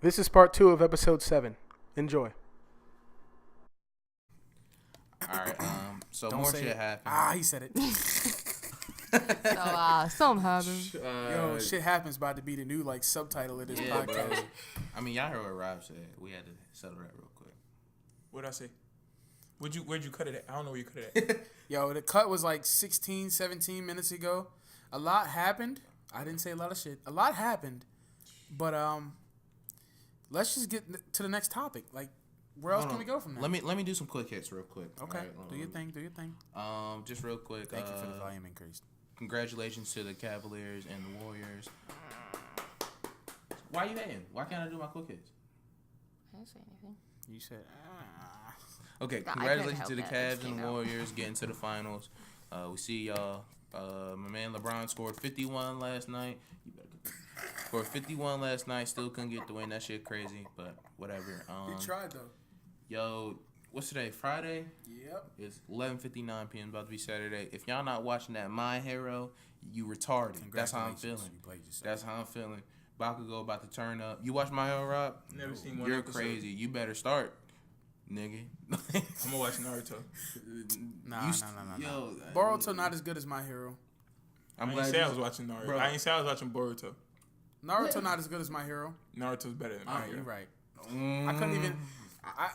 This is part 2 of episode 7. Enjoy. Alright, so Don't more say shit it. happened. He said it. Something happened. Yo, shit happens about to be the new subtitle of this podcast. Bro. I mean, y'all heard what Rob said. We had to settle that real quick. What'd I say? Where'd you cut it at? I don't know where you cut it at. Yo, the cut was 16, 17 minutes ago. A lot happened. I didn't say a lot of shit. A lot happened. But let's just get to the next topic. Where else can we go from there? Let me do some quick hits real quick. Okay. Right? Do your thing. Just real quick. Thank you for the volume increase. Congratulations to the Cavaliers and the Warriors. Why you hating? Why can't I do my quick hits? I didn't say anything. You said, Okay, I congratulations couldn't to the help it. It Cavs just and came the out. Warriors getting to the finals. We see y'all. My man LeBron scored 51 last night. You better scored 51 last night. Still couldn't get the win. That shit crazy, but whatever. he tried, though. Yo, what's today? Friday? Yep. It's 11:59 p.m. About to be Saturday. If y'all not watching that My Hero, you retarded. That's how I'm feeling. You played yourself. That's how I'm feeling. Bakugo about to turn up. You watch My Hero, Rob? Never seen one You're episode. crazy. You better start, nigga. I'm gonna watch Naruto. Nah. Yo, Boruto not as good as My Hero. I'm I glad ain't say I you- was watching Naruto. Bro. I ain't say I was watching Boruto. Naruto not as good as My Hero. Naruto's better than All My right, Hero. you're right. Mm. I couldn't even.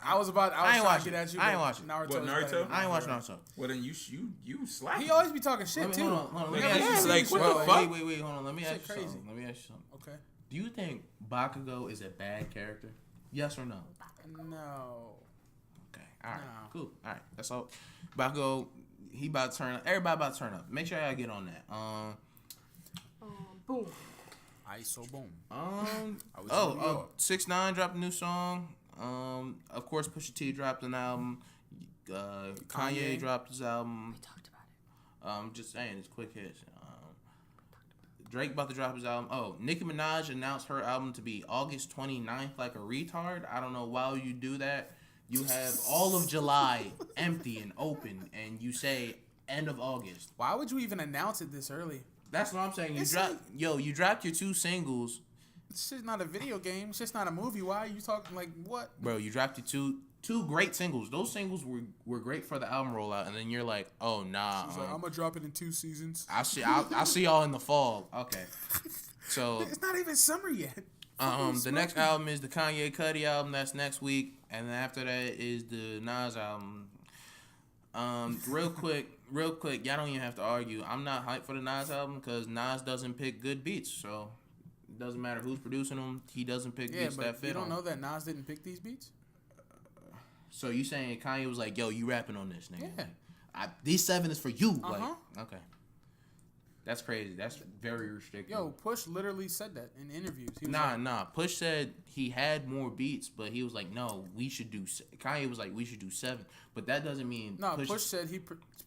I was about. I I was ain't trying watching to get at you. I ain't but watching. Naruto. What, is Naruto? better than I ain't My watching Hero. Naruto. Well then you slapping. He always be talking shit Hold too. on. Let me Yeah, ask you he's something. like, what the fuck? Wait. Hold on. Let me ask you Shit crazy. something. Let me ask you something. Okay. Do you think Bakugo is a bad character? Yes or no? No. Okay. All right. No. Cool. All right. That's all. Bakugo, he about to turn up. Everybody about to turn up. Make sure y'all get on that. Boom. ISO boom. I was in New Oh, York. 6ix9ine dropped a new song. Of course, Pusha T dropped an album. Kanye Kanye. dropped his album. We talked about it. Just saying, it's quick hits. Drake about to drop his album. Oh, Nicki Minaj announced her album to be August 29th like a retard. I don't know why you do that. You have all of July empty and open, and you say end of August. Why would you even announce it this early? That's what I'm saying. It's You dropped your 2 singles. It's just not a video game. It's just not a movie. Why are you talking what? Bro, you dropped your two great singles. Those singles were great for the album rollout, and then you're like, oh nah. She's like, I'm gonna drop it in 2 seasons. I'll see y'all in the fall. Okay. So It's not even summer yet. the next album is the Kanye Cudi album. That's next week, and then after that is the Nas album. Real quick, y'all don't even have to argue. I'm not hyped for the Nas album because Nas doesn't pick good beats, so it doesn't matter who's producing them. He doesn't pick Yeah, beats that but fit you don't him. know that Nas didn't pick these beats? So you saying Kanye was like, "Yo, you rapping on this, nigga? Yeah. These 7 is for you." Uh-huh. Like, okay, that's crazy. That's very restrictive. Yo, Push literally said that in interviews. He was Nah. Push said he had more beats, but he was like, "No, we should do." Kanye was like, "We should do 7," but that doesn't mean. No, Push said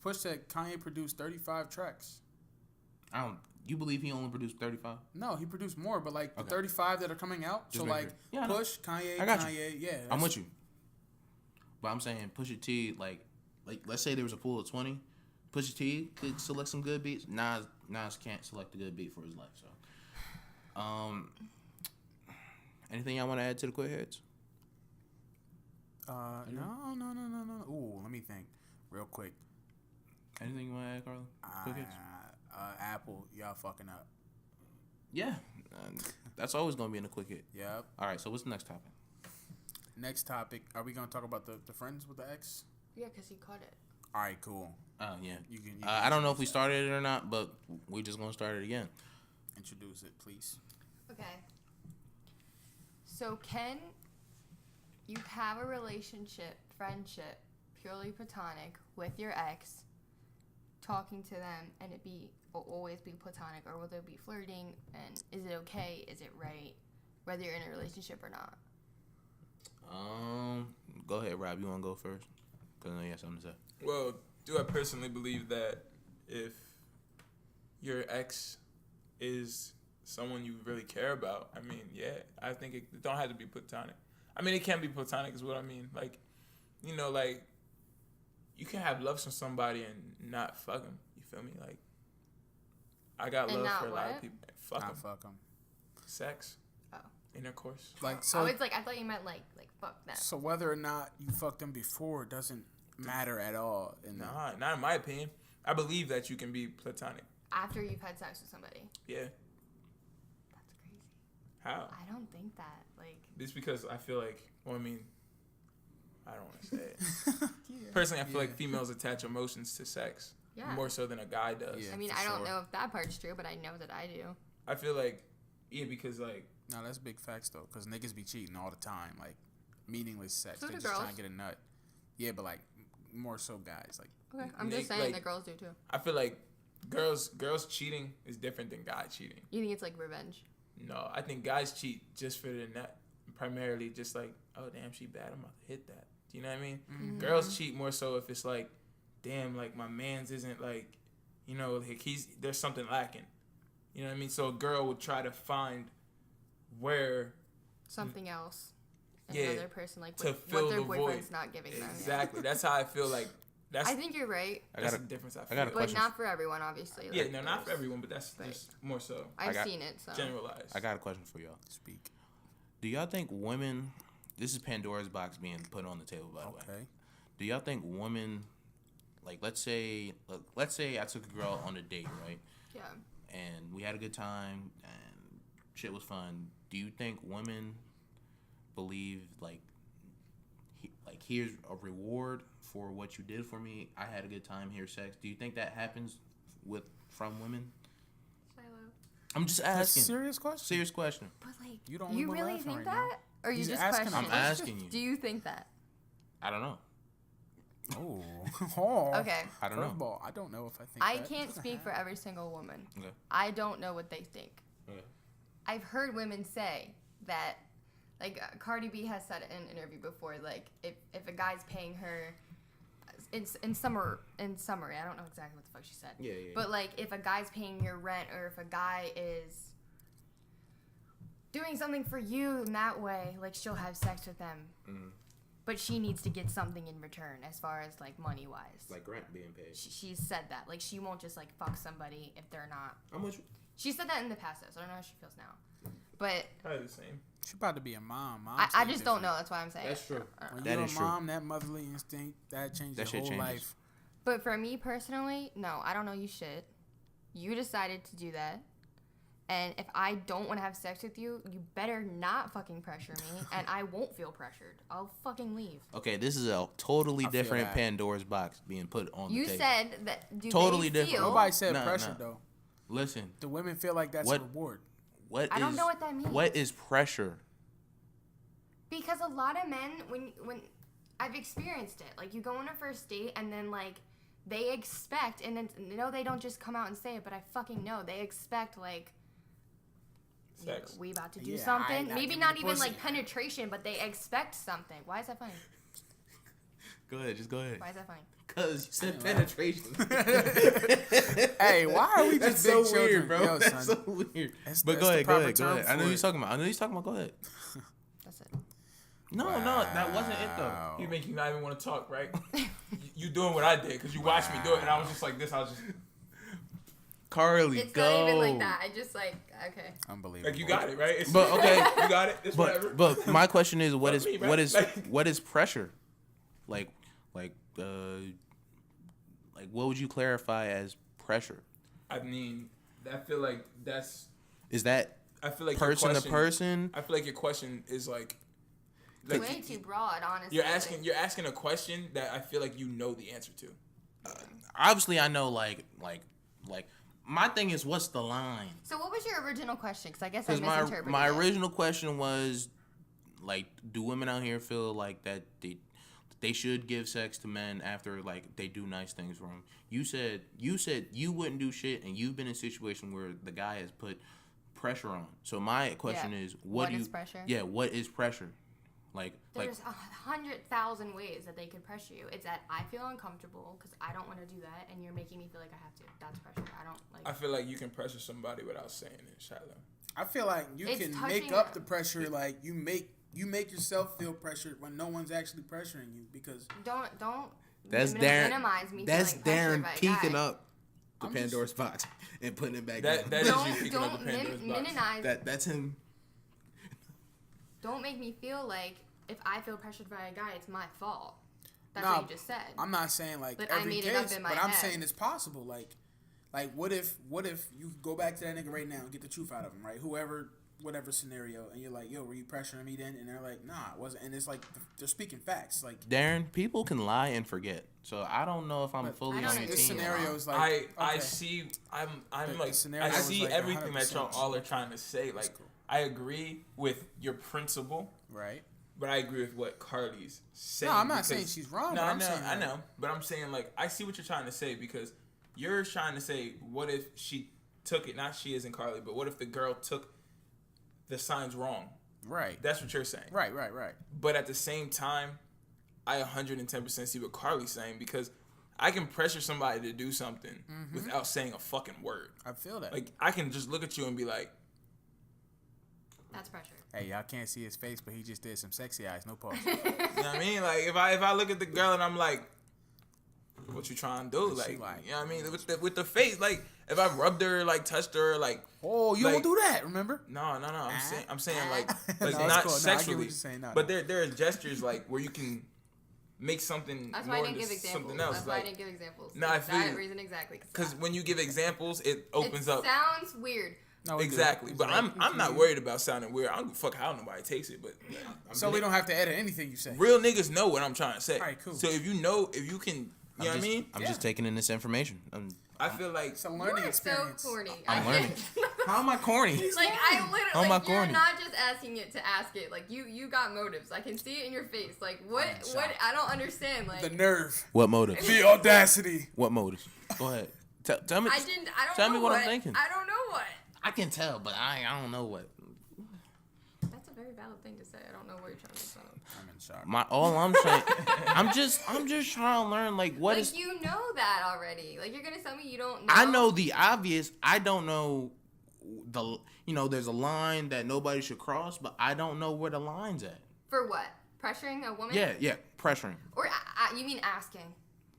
Push said Kanye produced 35 tracks. I don't. You believe he only produced 35? No, he produced more, but the Okay. 35 that are coming out. Just So make sure. Yeah, I know. Push, Kanye, I got Kanye, yeah. I'm that's- with you. But I'm saying Pusha T, like let's say there was a pool of 20, Pusha T could select some good beats. Nas can't select a good beat for his life. So, anything y'all want to add to the quick hits? No. Ooh, let me think, real quick. Anything you want to add, Carla? Quick hits? Apple, y'all fucking up. Yeah, that's always gonna be in a quick hit. Yep. All right, so what's the next topic? Next topic. Are we gonna talk about the friends with the ex? Yeah, because he cut it. All right, cool. Oh yeah. You can I don't know if we started it or not, but we're just gonna start it again. introduce it, please. Okay. So can you have a relationship, friendship, purely platonic with your ex, talking to them, and it will always be platonic, or will there be flirting? And is it okay? Is it right? Whether you're in a relationship or not. Go ahead, Rob. You wanna go first? Cause I know you have something to say. Well, do I personally believe that if your ex is someone you really care about, I mean, yeah, I think it don't have to be platonic. I mean, it can be platonic is what I mean. You can have love for somebody and not fuck them. You feel me? I got And love not for a lot of what? people. Fuck Nah, them. fuck them. Sex. Oh. intercourse. Like I so. was like, I thought you meant like fuck them. So whether or not you fucked them before doesn't matter at all. Nah, not in my opinion. I believe that you can be platonic. After you've had sex with somebody. Yeah. That's crazy. How? I don't think that. Like, It's because I feel like, well, I mean, I don't want to say it. Personally, I feel like females attach emotions to sex yeah. more so than a guy does. Yeah. I mean, for I don't sure. know if that part's true, but I know that I do. I feel like, yeah, because like, No, that's big facts though, because niggas be cheating all the time, like meaningless sex. So They do just trying girls. to get a nut. Yeah, but like more so guys. Like Okay, I'm Nick, just saying like- that girls do too. I feel like girls cheating is different than guy cheating. You think it's like revenge? No, I think guys cheat just for the nut, primarily just like, oh damn, she bad, I'm about to hit that. Do you know what I mean? Mm-hmm. Girls cheat more so if it's like, damn, like my man's isn't like, you know, like there's something lacking. You know what I mean? So a girl would try to find where Something else. Yeah, Another person, like to what fill their the boyfriend's void. not giving them. yeah. Exactly. That's how I feel like. That's I think you're right, that's the difference. I feel. got a but question. not for everyone, obviously. Yeah, like, no, not for there's- everyone, but that's Right. just more so I've got- seen it, so. generalized. I got a question for y'all. speak. Do y'all think women? This is Pandora's box being put on the table, by the way. Okay. Do y'all think women, like let's say I took a girl on a date, right? Yeah. And we had a good time and shit was fun. Do you think women believe like here's a reward for what you did for me? I had a good time. Here's sex. Do you think that happens from women? Shiloh. I'm just That's a asking. serious question. Serious question. But like, You the only you one really laughing think right that? now. Or you He's just asking question? a I'm asking you. Do you think that? I don't know. Oh. Oh. Okay. I don't First know. of all, I don't know if I think I that. can't speak for every single woman. Okay. I don't know what they think. Okay. I've heard women say that, like Cardi B has said in an interview before, like if a guy's paying her, in summary, I don't know exactly what the fuck she said. Yeah, yeah. But like if a guy's paying your rent or if a guy is doing something for you in that way, like she'll have sex with them. Mhm. But she needs to get something in return as far as like money wise. Like rent being paid. She's said that. Like she won't just like fuck somebody if they're not. How much? She said that in the past though, so I don't know how she feels now. But Probably the same. She's about to be a mom. Moms I think just don't different. know. That's why I'm saying. That's true. When That you're is a true. mom, that motherly instinct, that changes That your shit whole changes. life. But for me personally, no, I don't know you shit. You decided to do that. And if I don't want to have sex with you, you better not fucking pressure me, and I won't feel pressured. I'll fucking leave. Okay, this is a totally I feel different that. Pandora's box being put on You the table. said that. Do Totally they different. feel, Nobody said Nah, pressure nah. though. Listen, The women feel like that's What- a reward. what I don't is- know what that means. What is pressure? Because a lot of men, when I've experienced it, like you go on a first date and then like they expect, and then no, they don't just come out and say it, but I fucking know they expect like. Sex. We about to do Yeah, I something. ain't not Maybe giving not the even pussy. like penetration, but they expect something. Why is that funny? Go ahead, just go ahead. Why is that funny? Cause you said penetration. Hey, why are we That's just big so children? weird, bro. Yo, That's son. so weird. That's- But that's go the ahead, go proper ahead, go term ahead. I know for you're it. talking about. I know you're talking about. Go ahead. That's it. No, that wasn't it though. Wow. You make you not even want to talk, right? you doing what I did because you watched me do it, and I was just like this. I was just Carly, It's go. not even like that. I just like okay. Unbelievable. like you got it, right? It's, But, okay. you got it. It's whatever. But my question is, what Fuck is me, right? what is Like- what is pressure? Like what would you clarify as pressure? I mean, I feel like that's. Is that I feel like person your to question, person? I feel like your question is like Way too broad, honestly. you're asking a question that I feel like you know the answer to. Obviously, I know. Like my thing is, what's the line? So what was your original question? Because I guess I Because misinterpreted my it. original question was, like, do women out here feel like that they should give sex to men after like they do nice things for them? You said you wouldn't do shit, and you've been in a situation where the guy has put pressure on. So my question is, What do is you, pressure? Yeah, what is pressure? Like There's 100,000 ways that they could pressure you. It's that I feel uncomfortable because I don't want to do that, and you're making me feel like I have to. That's pressure. I don't like. I feel like you can pressure somebody without saying it, Shiloh. I feel like you It's can touching make up her. the pressure. Like you make yourself feel pressured when no one's actually pressuring you because don't that's minimize me. That's feeling pressured Darren by a peeking guy. up the I'm just- Pandora's box and putting it back That down. that is you picking up Don't the Pandora's box. minimize. That's him. don't make me feel like if I feel pressured by a guy, it's my fault. That's No, what you just said. I'm not saying like But I every made it up case, in my but I'm head. saying it's possible. Like what if you go back to that nigga right now and get the truth out of him, right? Whatever scenario, and you're like, yo, were you pressuring me then? And they're like, nah, it wasn't. And it's like they're speaking facts. Like Darren, people can lie and forget. So I don't know if I'm But fully I don't on your this team. scenario is like I okay. see. I'm The like scenario I was see like everything that 100% y'all all are trying to say. Like cool. I agree with your principle, right. but I agree with what Carly's saying. No, I'm not because- saying she's wrong. No, but I I'm know, saying I like, know, but I'm saying like I see what you're trying to say because you're trying to say what if she took it? Not she isn't Carly, but what if the girl took the signs wrong? Right. That's what you're saying. Right. But at the same time, I 110% see what Carly's saying because I can pressure somebody to do something without saying a fucking word. I feel that. Like I can just look at you and be like, That's pressure. Hey, y'all can't see his face, but he just did some sexy eyes. No pause. you know what I mean? Like if I look at the girl and I'm like, what you trying to do? She Like, like- you know what I mean? With the face, like if I rubbed her, like touched her, like Oh, you Like- don't do that. Remember? no. I'm saying like No, it's not cool. No, I get what sexually, you're saying. No, but no. there are gestures like where you can make something That's why I more didn't into give examples. something else. That's why I Like didn't give examples. No, I feel that you. reason exactly. because when you give examples, it opens it up. sounds weird. No, we do. Exactly, but Exactly. I'm not worried about sounding weird. I don't give a fuck how nobody takes it, but So we don't have to edit anything you say. real niggas know what I'm trying to say. Alright, cool. So if you can, you know what I mean? I'm just taking in this information. I feel like It's a You learning are experience. so corny. I'm I learning. can't- How am I corny? Like I literally, How am I like, you're corny? not just asking it to ask it. Like you got motives. I can see it in your face. Like what? I'm What? shocked. I don't understand. Like The nerve. What motives? The audacity. What motives? Go ahead. Tell me. I didn't. I don't Tell know me what I'm thinking. I don't know what. I can tell, but I don't know what. That's a very valid thing to say. I don't know what you're trying to say. I'm in shock. All I'm saying, I'm just trying to learn like what Like is. you know that already. Like you're gonna tell me you don't know. I know the obvious. I don't know there's a line that nobody should cross, but I don't know where the line's at. For what? Pressuring a woman? Yeah, pressuring. Or you mean asking?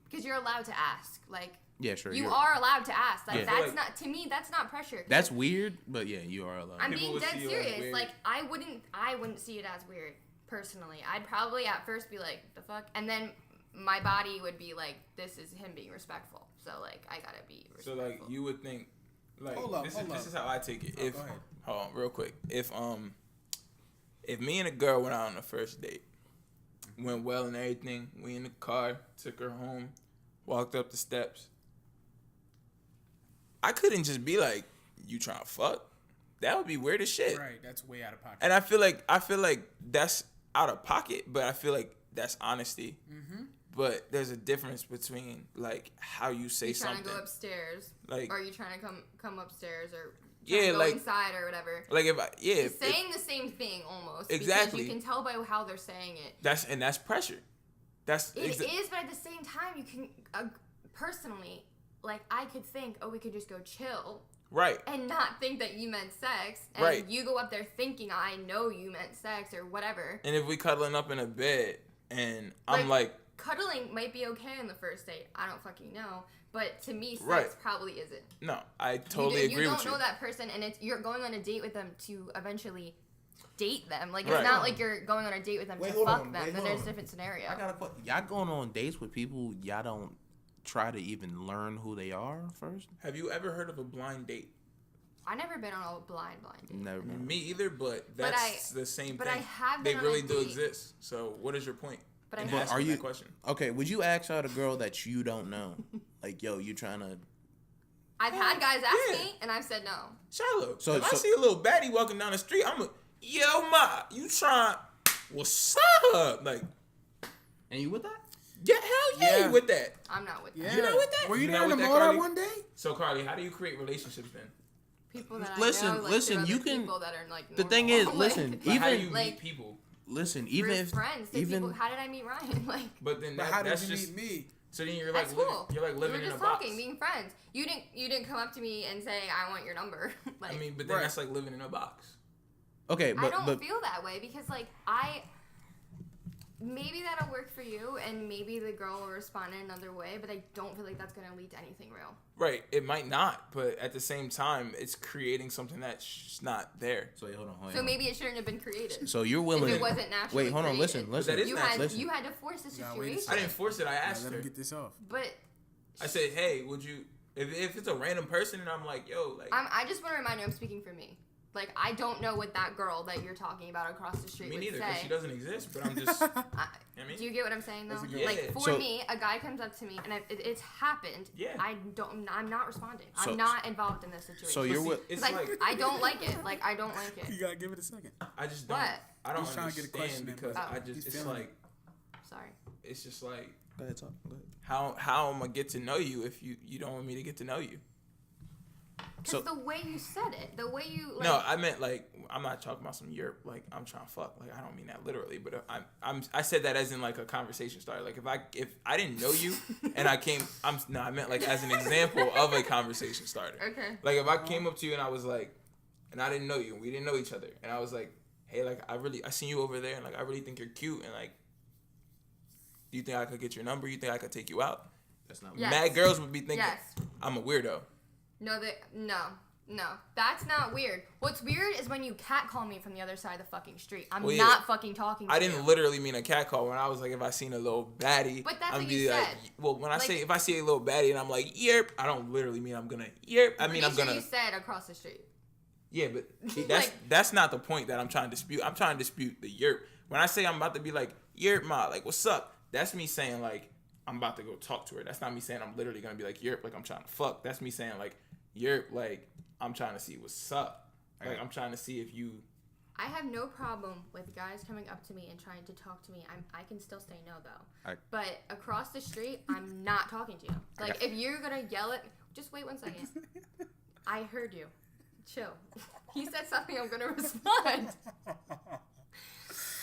Because you're allowed to ask. Like Yeah, sure. you you're- are allowed to ask. Like Yeah. that's Like- not to me. That's not pressure. That's weird, but yeah, you are allowed. I'm People being would dead see you as serious. weird. Like I wouldn't see it as weird personally. I'd probably at first be like, the fuck, and then my body would be like, this is him being respectful. So like I gotta be so respectful. like you would think like Hold up, this hold is up. how I take it. Oh, If go ahead. hold on real quick. If me and a girl went out on a first date, went well and everything, we in the car, took her home, walked up the steps. I couldn't just be like, you trying to fuck? That would be weird as shit. Right. That's way out of pocket. And I feel like that's out of pocket, but I feel like that's honesty. Mm-hmm. But there's a difference between like how you say you trying something. to go upstairs, Like- or are you trying to come upstairs, or Yeah, trying to go like- inside or whatever. Like if It's saying the same thing almost. Exactly. Because you can tell by how they're saying it. that's pressure. That's It is, but at the same time, you can personally, like I could think, oh, we could just go chill right. and not think that you meant sex, and Right. you go up there thinking I know you meant sex or whatever. And if we cuddling up in a bed and I'm like Cuddling might be okay on the first date. I don't fucking know, but to me, sex Right. probably isn't. no, I totally agree You with don't you. know that person, and you're going on a date with them to eventually date them. Like it's Right. not like you're going on a date with them Wait, to hold fuck on, them. wait, Then hold there's a on. different scenario. I gotta put y'all going on dates with people y'all don't try to even learn who they are first. Have you ever heard of a blind date? I never been on a blind date. Never. Been. Me either, but But that's the same but thing. I have They been on really a do date. exist. So what is your point? But I in have- asking are you- that question? Okay, would you ask out a girl that you don't know? Like, yo, you trying to? I've had guys ask Yeah. me, and I've said no. Shiloh. So- if I so- see a little baddie walking down the street, I'm a yo ma, you trying? What's up? Like, And you with that? yeah, hell yeah, Yeah. you with that. I'm not with Yeah. that. You know what that- Were you you there know in the what that, mall that Cardi? one day? So Carly, how do you create relationships then? People that Listen, I know, like, listen, through you other can- people that are like. the thing normal. is, listen, Like, But how do Even- you like- meet people? Listen, through even if friends, to even people. How did I meet Ryan? Like. But then But that, how did that's you just meet me? so then you're like That's living, cool. you're like living we in were a just box. talking, being friends. You didn't come up to me and say I want your number. Like I mean, but then Right. that's like living in a box. okay, I but don't but feel that way because like maybe that'll work for you, and maybe the girl will respond in another way, but I don't feel like that's gonna lead to anything real. Right. It might not, but at the same time, it's creating something that's not there. So wait, hold on. So maybe it shouldn't have been created. So you're If willing? it wasn't naturally Wait, hold on. created. Listen. That is You natural. had you had to force the gotta wait a situation. I didn't force it. I asked Let her. him get this off. But I said, hey, would you, if it's a random person and I'm like, yo, like, I just want to remind you, I'm speaking for me. Like, I don't know what that girl that you're talking about across the street me would neither, because say. she doesn't exist, but I'm just, I mean, Do you get what I'm saying though? That's a good one. Like Yeah. for So- me, a guy comes up to me and it's happened. Yeah. I'm not responding. So- I'm not involved in this situation. So you're with? it's like, like, I don't like it. Like I don't like You it. gotta give it a second. I just don't, What? I don't He's trying to get a question understand in, because but- I Oh, just, he's it's feeling like, Sorry. it's just like, Go ahead, talk. Go ahead. how am I get to know you if you don't want me to get to know you? Because So- the way you said it, the way you like, No, I meant like I'm not talking about some Europe. Like I'm trying to fuck. Like I don't mean that literally, but I said that as in like a conversation starter. Like if I didn't know you and I came, I meant like as an example of a conversation starter. Okay. Like if I came up to you and I was like, and I didn't know you, and we didn't know each other, and I was like, hey, like I seen you over there, and like I really think you're cute, and like, do you think I could get your number? You think I could take you out? That's not. Yes. Mad girls would be thinking Yes. I'm a weirdo. No, that's not weird. What's weird is when you catcall me from the other side of the fucking street. I'm Well, yeah. not fucking talking to I you. didn't literally mean a catcall when I was like, if I seen a little baddie. But that's I'm what be you like, said. well, when I Like- say if I see a little baddie and I'm like, yerp, I don't literally mean I'm gonna yerp. I mean I'm Pretty sure gonna. you said across the street. Yeah, but see, Like- that's not the point that I'm trying to dispute. I'm trying to dispute the yerp. When I say I'm about to be like yerp, ma, like what's up? That's me saying like I'm about to go talk to her. That's not me saying I'm literally gonna be like yerp, like I'm trying to fuck. That's me saying like yerp, like I'm trying to see what's up. Like I'm trying to see if you. I have no problem with guys coming up to me and trying to talk to me. I can still say no though. But across the street, I'm not talking to you. Like if you're gonna yell at, just wait 1 second. I heard you. Chill. He said something. I'm gonna respond.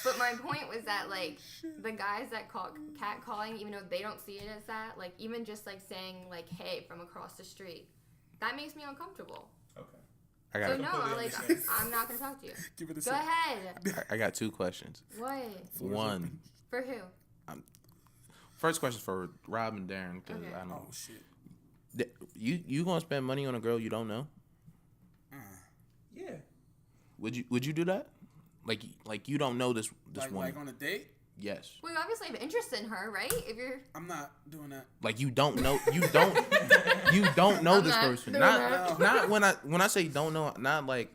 But my point was that like the guys that call catcalling, even though they don't see it as that, like even just like saying like hey from across the street, that makes me uncomfortable. Okay. I So got. no, completely like understand. I'm not gonna talk to you. Give it a Go second. ahead. I got 2 questions. What? One. For who? First question for Rob and Darren because Okay. I don't. Oh shit. You gonna spend money on a girl you don't know? Yeah. Would you do that? Like you don't know this Like woman? on a date? Yes. Well, you obviously have interest in her, right? If you're I'm not doing that. Like you don't know you don't know I'm this not person. doing Not that. not when I say don't know, not like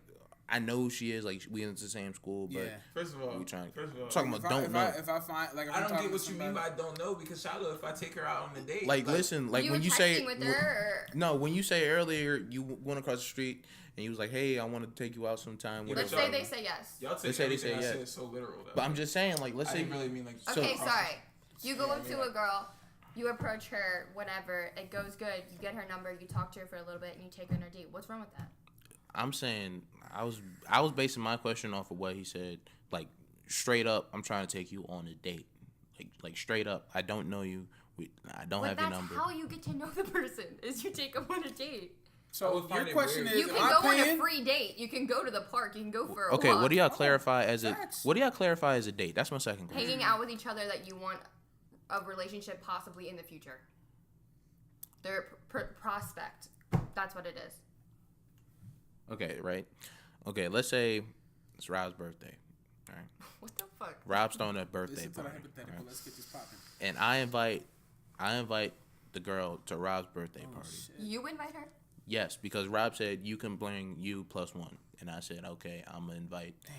I know who she is. Like we in the same school, but Yeah. First of all, we trying. First of all, I'm talking If about I, don't if know. if I find like if I I'm don't talking get to what you mean somebody- by don't know because Shiloh, if I take her out on a date, Like listen, like you when were you texting say with her, or no, when you say earlier you went across the street and you was like, hey, I want to take you out sometime. Yeah, let's Whatever. say they say yes. y'all They take say everything I yes. said so literal. Though. But I'm just saying, like, let's I say didn't really mean like. So- Okay, sorry. You go Yeah, up to yeah. a girl, you approach her, whatever. It goes good. You get her number. You talk to her for a little bit, and you take her on a date. What's wrong with that? I'm saying I was basing my question off of what he said. Like straight up, I'm trying to take you on a date. Like straight up, I don't know you. I don't But have your that's number. how you get to know the person. Is you take them on a date. I So would find your it question weird. is, You can am I go on paying? a free date. You can go to the park. You can go for a Okay, walk. what do y'all clarify as a facts. what do y'all clarify as a date? That's my second question. Hanging out with each other that you want a relationship possibly in the future. They're prospect. That's what it is. Okay, right? Okay, let's say it's Rob's birthday. All right, What the fuck? Rob's throwing a birthday Listen to the party, hypothetical. right? Let's get this popping. And I invite the girl to Rob's birthday party. Shit. You invite her? Yes, because Rob said you can bring you plus one, and I said okay, I'm gonna invite. Damn,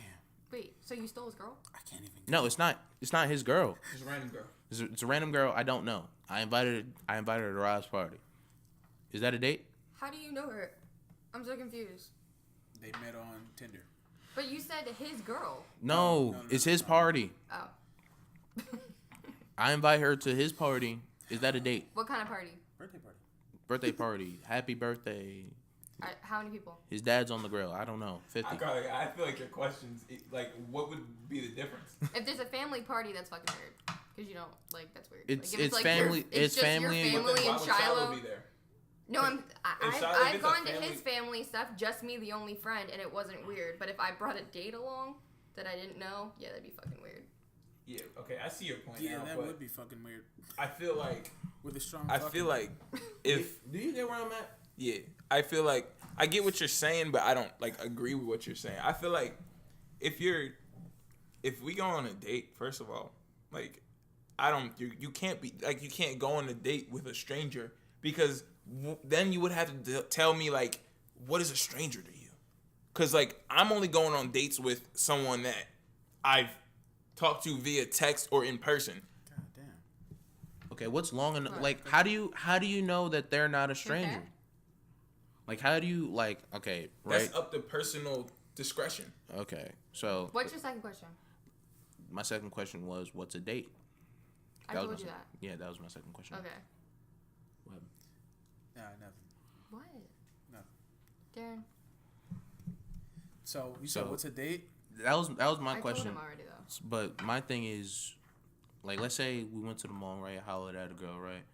Wait, so you stole his girl? I can't even. No, it's not. It's not his girl. Just a random girl. It's a random girl I don't know. I invited her to Rob's party. Is that a date? How do you know her? I'm so confused. They met on Tinder. But you said his girl. No, no, it's no, his no. party. Oh. I invite her to his party. Is that a date? What kind of party? Birthday party. Birthday party. Happy birthday. Alright, how many people? His dad's on the grill. I don't know. 50. I feel like your questions, like, what would be the difference? If there's a family party, that's fucking weird. Because you don't, like, that's weird. It's- like, if it's like family- Your, it's just family- Your But then family why and would Shiloh Shiloh. be there? No, If I've it's a gone to family- his family stuff, just me, the only friend, and it wasn't weird. But if I brought a date along that I didn't know, yeah, that'd be fucking weird. Yeah, okay, I see your point Yeah, now, that but would be fucking weird. I feel like With a strong. I feel like if Do you get where I'm at? yeah, I feel like I get what you're saying, but I don't like agree with what you're saying. I feel like if we go on a date, first of all, like you can't be like you can't go on a date with a stranger because then you would have to tell me like what is a stranger to you? Cuz like I'm only going on dates with someone that I've talked to via text or in person. God damn. Okay, what's long enough? Right. Like, how do you know that they're not a stranger? Okay. Like, how do you like? Okay, right? That's up to personal discretion. Okay, so What's your second question? my second question was, what's a date? I was told my you sec- that. Yeah, that was my second question. Okay. What happened? Nah, nothing. What? No. Darren. So you said So- what's a date? That was my I question. told him already though. But my thing is, like, let's say we went to the mall, right? Hollered at a girl, right?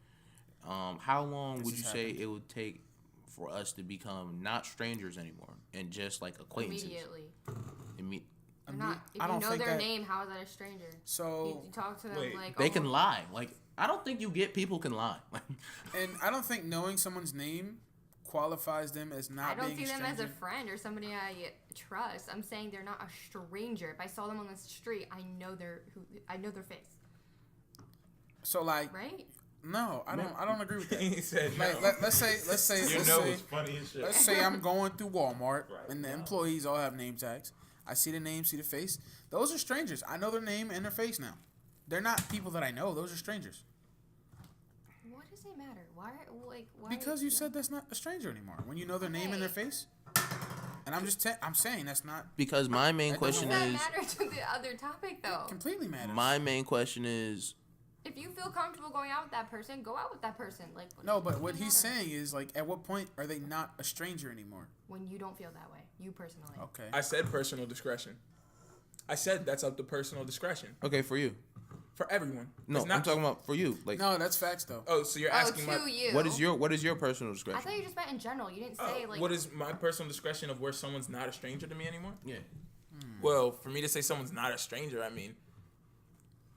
How long This would you has say happened. it would take for us to become not strangers anymore and just like acquaintances? Immediately. I They're mean, not. If I you don't know think their that- name, how is that a stranger? So You talk to them Wait, like They oh, can lie. Like, I don't think you get people can lie. Like, and I don't think knowing someone's name qualifies them as not I don't being see a them as stranger. a friend or somebody I trust. I'm saying they're not a stranger. If I saw them on the street, I know their face, So like, right? no, I don't agree with that. He said no. Like, let's say Your nose was funny as shit. let's say I'm going through Walmart Right, and the wow. employees all have name tags. I see the name, see the face. Those are strangers. I know their name and their face now. They're not people that I know. Those are strangers. What does it matter? Why? Why? Because you said that's not a stranger anymore. When you know their name and their Okay. face. And I'm just I'm saying that's not because my main That question Does that is, matter to the other topic though? completely matters. my main question is, If you feel comfortable going out with that person, go out with that person. Like No, but what does it he's matter? saying is like, at what point are they not a stranger anymore? When you don't feel that way, you personally. Okay. I said personal discretion. I said that's up to personal discretion okay, for you. for everyone. No, It's not, I'm talking about for you. Like, No, that's facts though. Oh, so you're Oh, asking to my you. what is your personal I discretion? thought you just meant in general. You didn't say like. what is my personal discretion of where someone's not a stranger to me anymore? Yeah. Well, for me to say someone's not a stranger, I mean,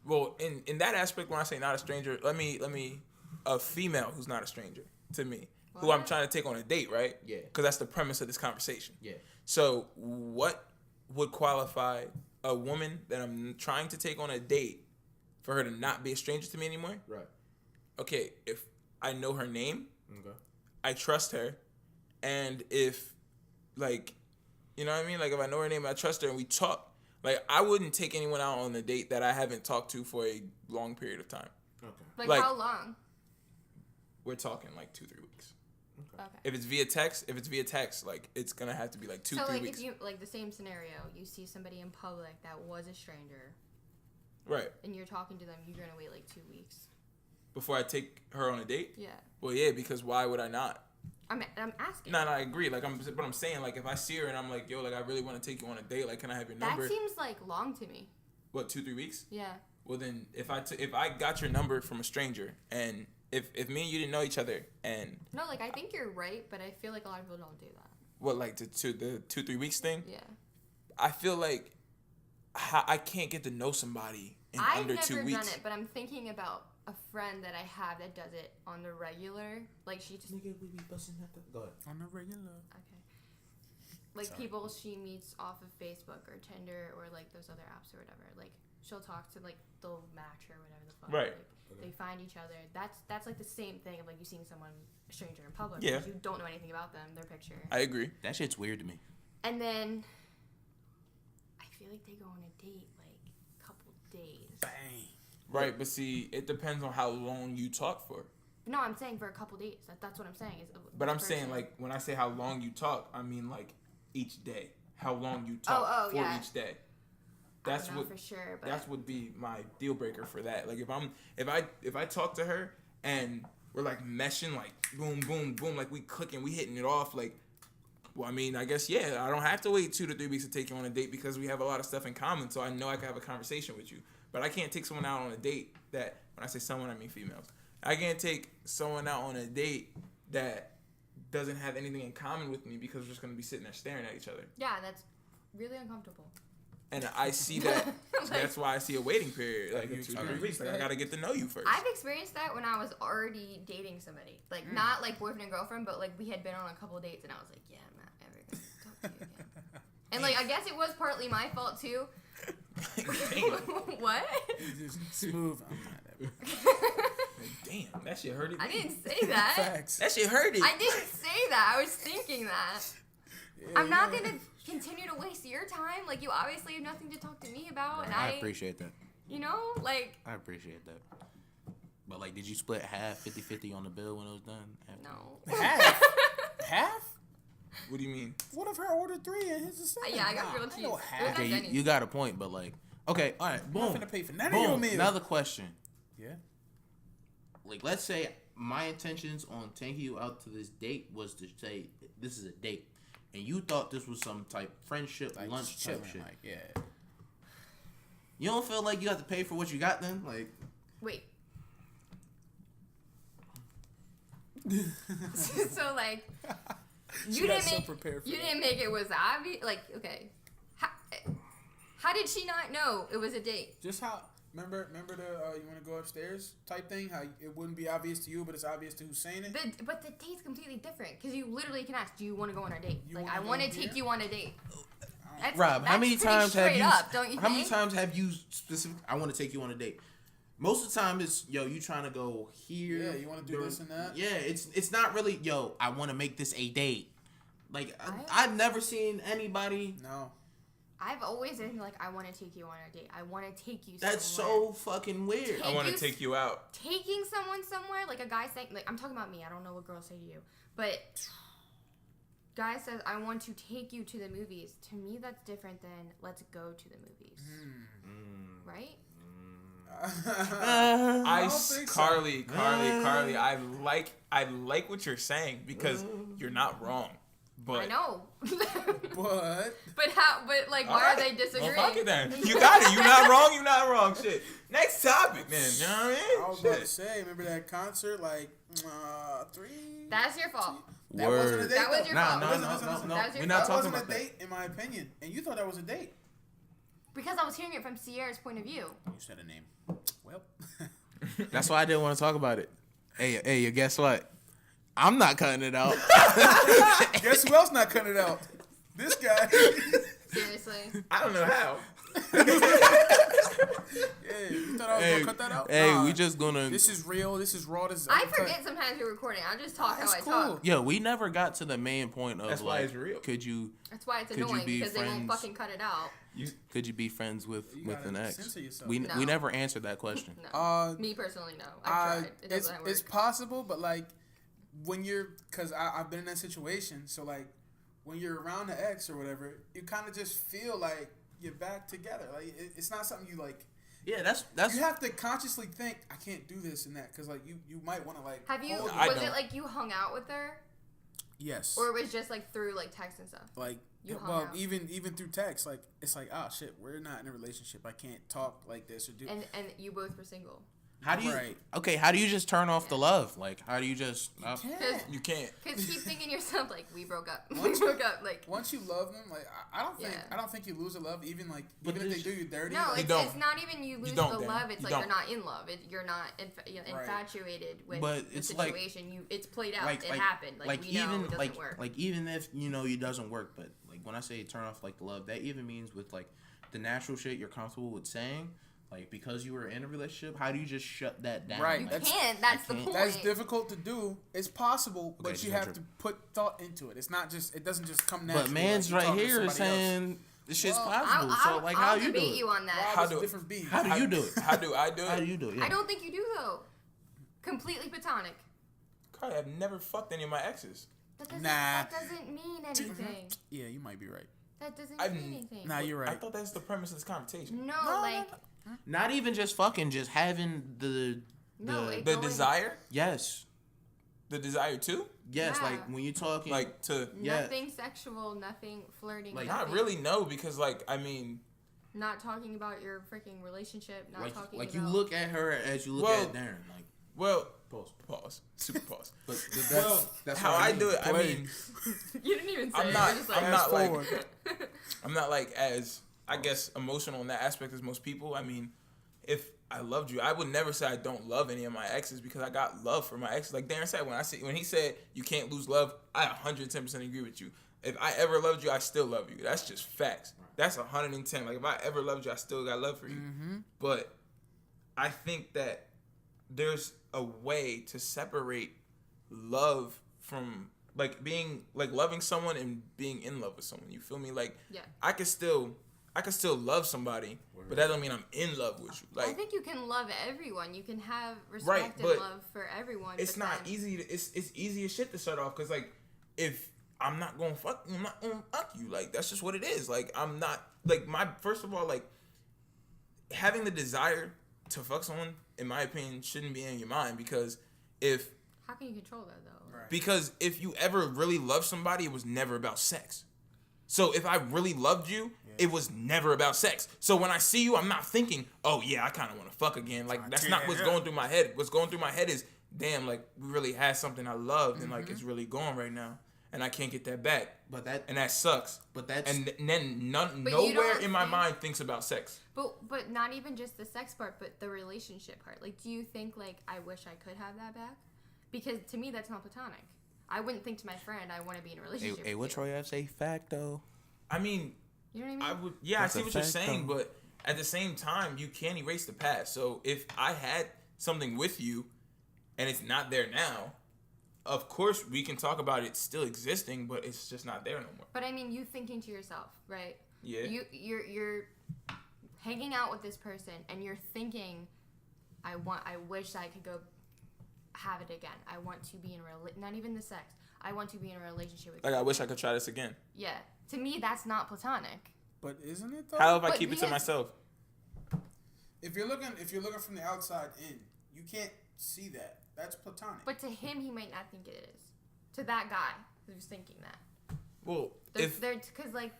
well, in that aspect, when I say not a stranger, let me a female who's not a stranger to me, who I'm What? trying to take on a date, right? Yeah. Because that's the premise of this conversation. Yeah. So, what would qualify a woman that I'm trying to take on a date for her to not be a stranger to me anymore? Right. Okay, if I know her name, Okay. I trust her, and if, like, you know what I mean? Like, if I know her name, I trust her, and we talk. Like, I wouldn't take anyone out on a date that I haven't talked to for a long period of time. Okay. like, like- how long? We're talking like 2-3 weeks. Okay. If it's via text, like, it's gonna have to be like 2-3 So like weeks. if you like the same scenario, you see somebody in public that was a stranger, Right. and you're talking to them, you're gonna wait like 2 weeks. Before I take her on a date? Yeah. Well, yeah, because why would I not? I'm asking. No, I agree. Like, but I'm saying, like, if I see her and I'm like, yo, like, I really want to take you on a date, like, can I have your That number? seems like long to me. What, 2-3 weeks? Yeah. Well, then, if I got your number from a stranger, and if me and you didn't know each other, and No, like I think you're right, but I feel like a lot of people don't do that. what, like, to the 2-3 weeks thing, Yeah. I feel like I can't get to know somebody in I've under never 2 done weeks. it, but I'm thinking about a friend that I have that does it on the regular. Like she just Nigga, we be busting that. Go ahead. On the regular. okay. Like Sorry. people she meets off of Facebook or Tinder or like those other apps or whatever. Like she'll talk to like they'll match or whatever the fuck. Right. Like, they find each other. That's like the same thing of like you seeing someone a stranger in public. Yeah. Because you don't know anything about them, their picture. I agree. That shit's weird to me. And then I feel like they go on a date like a couple days. Bang. Right, but see, it depends on how long you talk for. No, I'm saying for a couple days. That's what I'm saying. Is But this I'm saying, person- like, when I say how long you talk, I mean, like, each day. How long you talk for yeah. each day. I That's don't know what for sure, but that's would be my deal breaker for that. Like, if I talk to her and we're like meshing, like boom, boom, boom, like we clicking, we hitting it off, like, well, I mean, I guess I don't have to wait 2 to 3 weeks to take you on a date because we have a lot of stuff in common. So I know I can have a conversation with you. But I can't take someone out on a date that, when I say someone, I mean females. I can't take someone out on a date that doesn't have anything in common with me because we're just gonna be sitting there staring at each other. yeah, that's really uncomfortable. and I see that. Like- That's why I see a waiting period. Like You in 2-3 experienced weeks, like I that? gotta get to know you first. I've experienced that when I was already dating somebody. Like, not like boyfriend and girlfriend, but like we had been on a couple dates, and I was like, yeah, I'm not ever gonna talk to you again. And like, I guess it was partly my fault too. What? Just smooth. I'm not ever. Damn, that shit hurt it. I didn't say that. Facts. That shit hurt it. I didn't say that. I was thinking that. Yeah, I'm not yeah. gonna continue to waste your time. Like, you obviously have nothing to talk to me about, and I appreciate that. you know, like, I appreciate that. But like, did you split half 50-50 on the bill when it was done? After? no. Half? Half? What do you mean? What if her ordered 3 and his is 7? Yeah, I got grilled ain't cheese. no It was half. not Okay, Denny's. you got a point, but like, okay, all right, I'm boom, not finna pay for none of your boom. meals. Another question. Yeah. Like, let's say my intentions on taking you out to this date was to say this is a date, and you thought this was some type friendship Like lunch chilling, type shit. like, yeah. You don't feel like you have to pay for what you got then? Like, Wait. So like, She you got didn't so make prepared for you that. didn't make it was obvious. Like, okay, how did she not know it was a date? Just how remember the you want to go upstairs type thing? How it wouldn't be obvious to you, but it's obvious to who's saying it. But the date's completely different because you literally can ask, "Do you want to go on a date?" You Like, wanna I go want to here? take you on a date. That's, Rob, how that's many pretty times have straight you? up, don't you how think? many times have you specific? I want to take you on a date. Most of the time, it's yo, you trying to go here. Yeah, you wanna do this and that? Yeah, it's not really yo. I want to make this a date. Like I- I've never seen anybody. No. I've always been like, I want to take you on a date. I want to take you. That's somewhere. so fucking weird. I want to you- take you out. Taking someone somewhere, like a guy saying, like, I'm talking about me. I don't know what girls say to you, but guy says, I want to take you to the movies. To me, that's different than let's go to the movies, right? I don't think so. Carly. I like what you're saying because you're not wrong. But I know, But but how? But like, why are they disagreeing? Well, fuck it then. You got it. You're not wrong. You're not wrong. Shit. Next topic, then. You know what I mean? I was about to Shit. say, remember that concert? Like 3. That's your fault. That wasn't a Word. date. That was though. your Nah, fault. no, Listen, no, listen, no, listen. no. That was your We're not fault. That talking wasn't about a that. date, in my opinion, and you thought that was a date. Because I was hearing it from Sierra's point of view. You said a name. Well, That's why I didn't want to talk about it. Hey, guess what? I'm not cutting it out. guess who else not cutting it out? This guy. Seriously. I don't know how. Yeah, you thought I was gonna cut that out? Hey, Nah. we just gonna. This is real. This is raw. This is I uncut. forget sometimes you're recording. I just talk how That's I cool. talk. Yo, we never got to the main point of That's why like, it's real. could you That's why it's Could you annoying be because they won't friends? fucking cut it out. be friends with You with gotta an ex? censor yourself. We No. we never answered that question. No. Me personally, no. I've tried. It it's doesn't it's work. possible, but like when you're, cause I've been in that situation. So like when you're around the ex or whatever, you kind of just feel like you're back together. Like it's not something you like. Yeah, that's You have to consciously think I can't do this and that, cause like you might want to like. Have you? hold I Was don't. it like you hung out with her, Yes. or it was just like through like text and stuff? Like You hung well, out. even through text, like it's like shit, we're not in a relationship. I can't talk like this or do. And you both were single. how do you Right. okay? How do you just turn off the love? Like, how do you just? Can't. You can't. Cause keep thinking to yourself like we broke up. We Once- broke up. Like Once you love them, like I don't think Yeah. I don't think you lose the love. Even like But even if they this- do you dirty. no, like, You it's, don't. it's not even you lose don't, the Dan. love. It's You like don't. you're not in love. You're not Right. infatuated with But the it's like- situation. It's played out. Like, it happened. Like we know even it doesn't like work. like even if you know it doesn't work, but like when I say turn off like the love, that even means with like the natural shit you're comfortable with saying. Like because you were in a relationship, how do you just shut that down? Right, you Like, that's- can't. That's the can't. point. That's difficult to do. It's possible, but just you one have trip. to put thought into it. It's not just. It doesn't just come naturally. but man's like you right talk to here is somebody else. saying this shit's Well, possible. I'll, so like, I'll how you do debate it? you on that. Rob How is a do- different being. How do you do it? How do I do it? How do you do it? Yeah. I don't think you do though. Completely platonic. Carly, I've never fucked any of my exes. That Nah. doesn't mean anything. Yeah, you might be right. That doesn't I've- mean anything. Nah, you're I right. thought that's the premise of this conversation. No, No, like Not even just fucking, just having the No, it- The Going- desire? yes, The desire too? yes. Yeah. Like when you're talking, Like to Yeah. nothing sexual, nothing flirting. Like, not nothing, really no, because like I mean Not talking about your freaking relationship. Not like talking like about. you look at her as you look Well- at Darren. Like well pause. Super pause. But that's, Well, that's how what I do it, I Play. mean You didn't even say I'm it. not You're just like, I'm not like forward. I'm not like as I guess, emotional in that aspect as most people. I mean, if I loved you, I would never say I don't love any of my exes because I got love for my exes. Like Darren said, when he said you can't lose love, I 110% agree with you. If I ever loved you, I still love you. That's just facts. That's 110. Like if I ever loved you, I still got love for you. Mm-hmm. But I think that there's a way to separate love from like being like loving someone and being in love with someone. You feel me? Like Yeah. I could still love somebody, but that don't mean I'm in love with you. Like I think you can love everyone. You can have respect and but love for everyone. it's but not then- easy. It's easy as shit to start off because like if I'm not gonna fuck you. Like that's just what it is. Like I'm not like my first of all like having the desire to fuck someone, in my opinion, shouldn't be in your mind because if How can you control that though? Right. because if you ever really loved somebody, it was never about sex. So if I really loved you, it was never about sex. So when I see you, I'm not thinking, oh yeah, I kind of want to fuck again. Like that's not what's going through my head. What's going through my head is, damn, like we really had something I loved and like it's really gone right now, and I can't get that back. But that And that sucks. but that's And then But you nowhere don't in my think- mind thinks about sex. But not even just the sex part, but the relationship part. Like, do you think like I wish I could have that back? Because to me, that's not platonic. I wouldn't think to my friend, I want to be in a relationship. hey, what with you. Troy have say? Facto. I mean, You know what I mean? I would, yeah, That's I see a what you're fact, saying, though. but at the same time, you can't erase the past. So if I had something with you, and it's not there now, of course we can talk about it still existing, but it's just not there no more. But I mean, you thinking to yourself, right? Yeah. You're hanging out with this person, and you're thinking, I wish I could go have it again. I want to be in a not even the sex. I want to be in a relationship with Like you. I wish I could try this again. Yeah. To me, that's not platonic. But isn't it though? How if I But keep it to because- myself? If you're looking from the outside in, you can't see that. That's platonic. But to him, he might not think it is. To that guy who's thinking that, Well, because like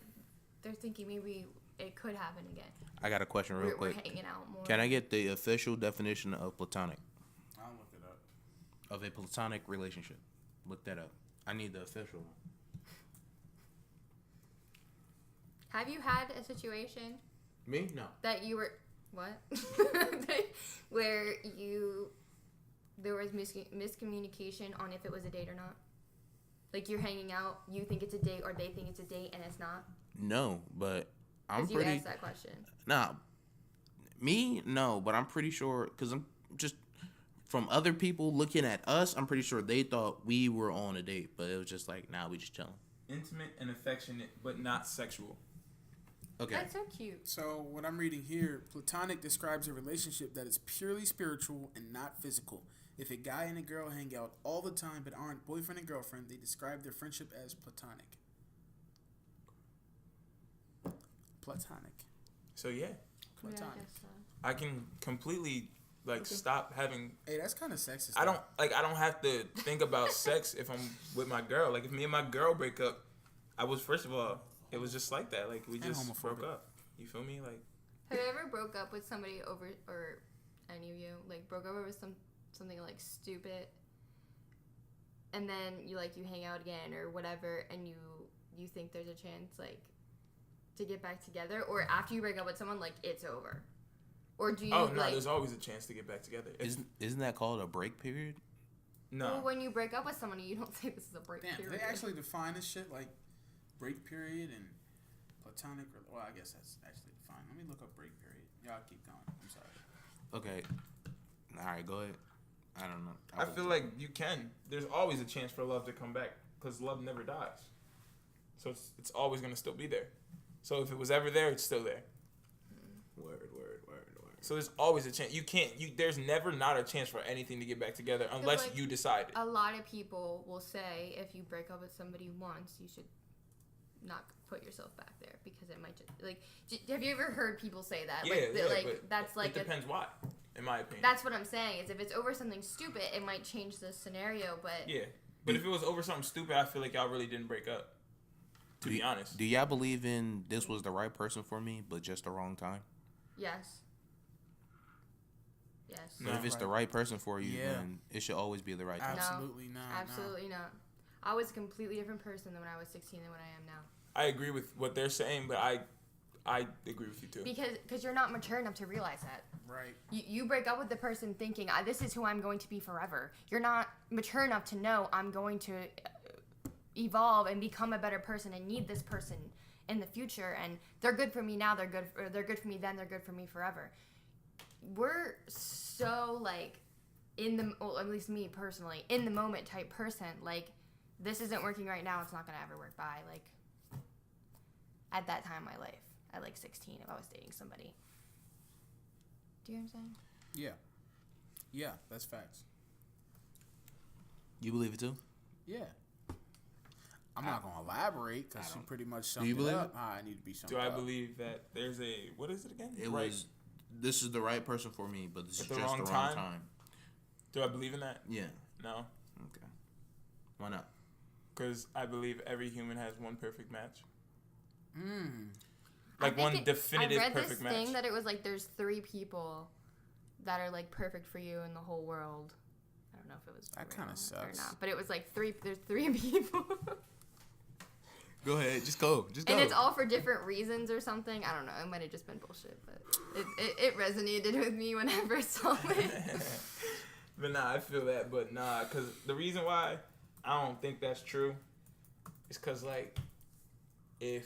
they're thinking maybe it could happen again. I got a question real We're quick. hanging out more. Can I get the official definition of platonic? I'll look it up. Of a platonic relationship. Look that up. I need the official one. Have you had a situation Me? No. that you were what? Where there was miscommunication on if it was a date or not? Like you're hanging out, you think it's a date, or they think it's a date, and it's not. No, but I'm Because you pretty. asked that question. Nah, me no, but I'm pretty sure because I'm just from other people looking at us. I'm pretty sure they thought we were on a date, but it was just like, nah, we just chilling. intimate and affectionate, but not sexual. Okay. That's so cute. So what I'm reading here, platonic describes a relationship that is purely spiritual and not physical. If a guy and a girl hang out all the time but aren't boyfriend and girlfriend, they describe their friendship as platonic. Platonic. So yeah, Yeah, I Platonic. guess so. I can completely like stop having. Hey, that's kind of sexist. I don't have to think about sex if I'm with my girl. Like if me and my girl break up, I was first of all, it was just like that. Like we And just homophobic. broke up. You feel me? Like Have you ever broke up with somebody over, or any of you like broke up over something like stupid, and then you hang out again or whatever, and you think there's a chance like to get back together, or after you break up with someone like it's over, or do you oh no, like there's always a chance to get back together. Isn't that called a break period? No, well, when you break up with someone, you don't say this is a break Damn, period. they actually define this shit like break period and platonic. Well, I guess that's actually defined. Let me look up break period. Y'all keep going. I'm sorry. Okay. All right, go ahead. I don't know. I feel like you can. There's always a chance for love to come back because love never dies. So it's always gonna still be there. So if it was ever there, it's still there. Word. So there's always a chance. There's never not a chance for anything to get back together unless like, you decide it. A lot of people will say if you break up with somebody once, you should not put yourself back there because it might just have you ever heard people say that? Yeah, but that's like it depends why, in my opinion. that's what I'm saying is if it's over something stupid, it might change the scenario. But Yeah, but if it was over something stupid, I feel like y'all really didn't break up. To be honest. Do y'all believe in this was the right person for me, but just the wrong time? yes. No. But if it's the right person for you, Yeah. then it should always be the right time. Absolutely not. Absolutely not. I was a completely different person than when I was 16 than when I am now. I agree with what they're saying, but I I agree with you too. Because you're not mature enough to realize that. Right. You break up with the person thinking, this is who I'm going to be forever. You're not mature enough to know I'm going to evolve and become a better person and need this person in the future. And they're good for me now. They're good for me then. They're good for me forever. We're so like at least me personally, in the moment type person. Like, this isn't working right now. It's not going to ever work. Bye. Like, at that time in my life, at like 16, if I was dating somebody. Do you know what I'm saying? Yeah. Yeah, that's facts. You believe it too? Yeah. I'm not gonna elaborate because she pretty much summed you it believe up. How I need to be summed Do I up. believe that there's a what is it again? It Right. was. This is the right person for me, but this is At the just wrong the wrong time? time. Do I believe in that? Yeah. No, Okay. Why not? because I believe every human has one perfect match, I like think one definitive I read perfect this match. thing that it was like there's 3 people that are like perfect for you in the whole world. I don't know if it was That real kinda or sucks. not, but it was like there's 3 people. Go ahead. Just go. Just go. And it's all for different reasons or something. I don't know. It might have just been bullshit, but it resonated with me when I first saw it. But nah, I feel that. But nah, because the reason why I don't think that's true is because, like, if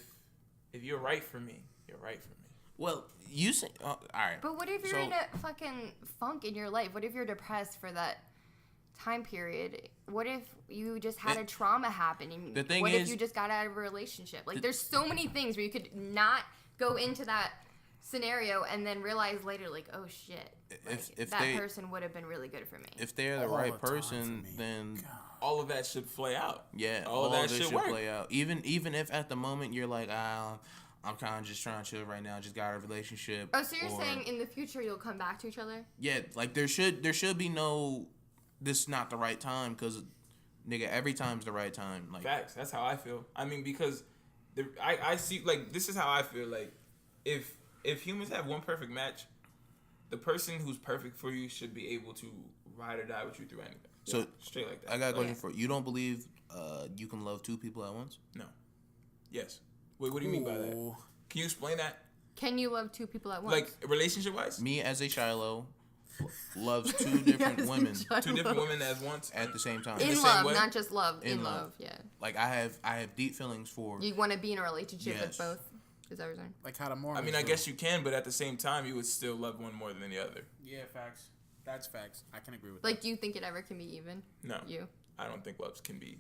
you're right for me, you're right for me. Well, you say. All right. But what if you're So- in a fucking funk in your life? What if you're depressed for that time period? What if you just had a trauma happen? And The thing what is- if you just got out of a relationship? Like, there's so many things where you could not go into that scenario and then realize later, like, oh shit, like, If that they- person would have been really good for me. If they're the All right the time person, for me. then All of that should play out. yeah, all all that of this shit should work. play out. Even if at the moment you're like, I'm kind of just trying to chill right now, just got a relationship. Oh, so you're or- saying in the future you'll come back to each other? Yeah, like there should be no, this is not the right time, because nigga, every time's the right time. Like, Facts. That's how I feel. I mean, because I see, like, this is how I feel. Like, if humans have one perfect match, the person who's perfect for you should be able to ride or die with you through anything. So, straight like that. I got a question Yeah. for you. You don't believe you can love 2 people at once? No. Yes. Wait, what do you mean by that? Ooh. Can you explain that? Can you love 2 people at once? Like, relationship wise? Me as a Shiloh loves 2 different Yes, women Two different women as once? at the same time. the in same love, way? not just love. In In love. love, yeah. Like I have deep feelings for. You want to be in a relationship Yes. with both. Is that what you're saying? Like how the I Mormons mean, I do. guess you can, but at the same time, you would still love one more than the other. Yeah, facts. That's facts. I can agree with Like, do you think it ever can be even? No. You? I don't think loves can be.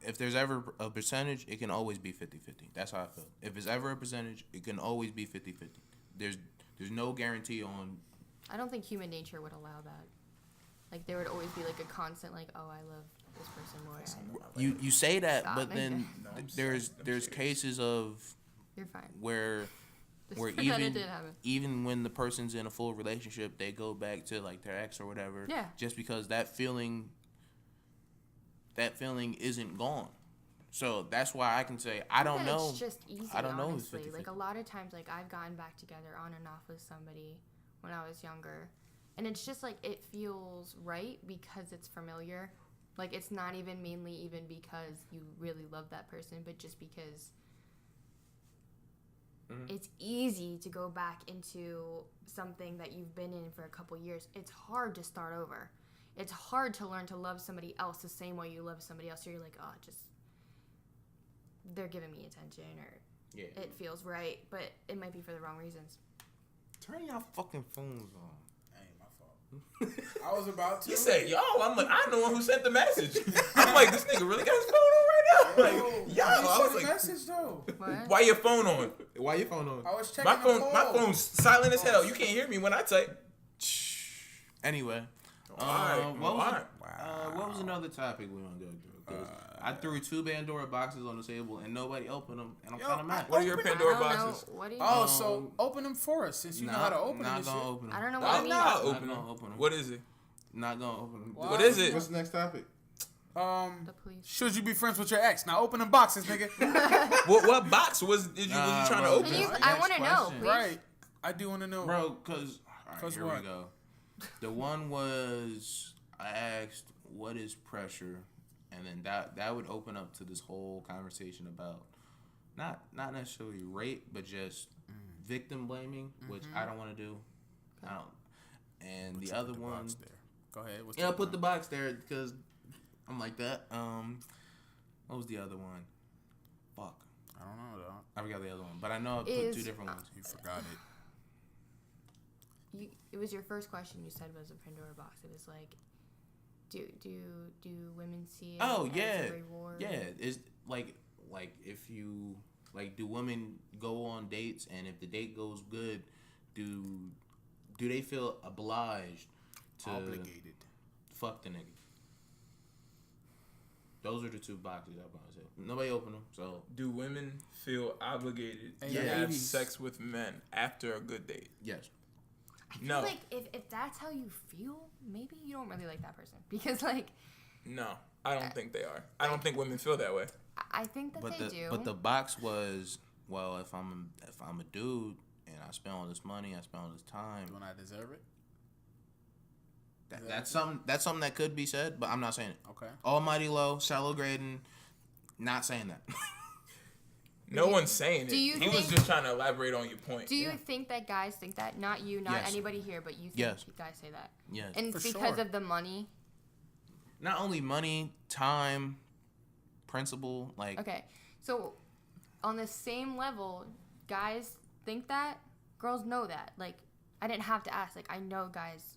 If there's ever a percentage, it can always be 50-50. That's how I feel. If it's ever a percentage, it can always be 50-50. There's no guarantee on. I don't think human nature would allow that. Like, there would always be like a constant, like, oh, I love this person more. You say that, Stop, but then No, I'm there's serious. cases of You're fine. where Just where pretend it even did happen. even when the person's in a full relationship, they go back to like their ex or whatever. Yeah. Just because that feeling isn't gone. So that's why I can say I don't That know. It's just easy. I don't know if it's honestly. Like 50-50. a lot of times, like I've gotten back together on and off with somebody when I was younger, and it's just like it feels right because it's familiar. Like it's not even mainly even because you really love that person, but just because it's easy to go back into something that you've been in for a couple years. It's hard to start over. It's hard to learn to love somebody else the same way you love somebody else. So you're like, oh, just they're giving me attention or Yeah. it feels right, but it might be for the wrong reasons. Turn your fucking phones on. Ain't my fault. I was about to. You say, yo, I'm like, I'm the one who sent the message. I'm like, this nigga really got his phone on right now. Like, yo, I was like, message though. What? why your phone on? Why your phone on? I was checking My the phone, call. my phone's silent as hell. You can't hear me when I type. Anyway, Alright, what was alright. what was another topic we want to go through? 'Cause I threw 2 Pandora boxes on the table and nobody opened them, and I'm Yo, kind of mad. What are your Open it. Pandora I don't boxes? know. What do you Oh, Um, so open them for us since you know how to open them. Not and gonna shit. open them. I don't know what I'll, I mean. I'll open Not them. gonna open them. What is it? Not gonna open them. What? What is it? What's the next topic? The police. Should you be friends with your ex? Now open them boxes, nigga. What box was you Nah, trying to bro. open? Can you, Next I want to know, question. please. Right. I do want to know. Bro, cause alright, 'Cause here what? we go. The one was I asked what is pressure, and then that would open up to this whole conversation about not necessarily rape, but just victim blaming, which I don't want to do. I don't. And Put the you other in the one, box there. Go ahead. What's yeah, the I put other the one? box there because I'm like that. What was the other one? Fuck, I don't know though. I forgot the other one, but I know I put Is- two different ones. You forgot it. It was your first question. You said was a Pandora box. It was like, do women see it Oh as yeah, a reward? yeah. It's like if you like, do women go on dates, and if the date goes good, do they feel obliged to Obligated. fuck the nigga? Those are the two boxes I'm gonna say. Nobody opened them, so Do women feel obligated Hey, to the have 80s. sex with men after a good date? yes. I feel No. like if that's how you feel, maybe you don't really like that person because like No, I don't think they are. I don't think women feel that way. I think that But they the do. but the box was, well, if I'm a dude and I spend all this money, I spend all this time. Do I deserve it? That's something that could be said, but I'm not saying it. Okay. Almighty Low, Shallow Graydon, not saying that. No one's saying it. do you He was think- just trying to elaborate on your point. Do you think that guys think that? Not you, not Yes. anybody here, but you think Yes. guys say that. Yes. And For it's because sure. of the money. Not only money, time, principle, like Okay. So on the same level, guys think that, girls know that. Like I didn't have to ask. Like I know guys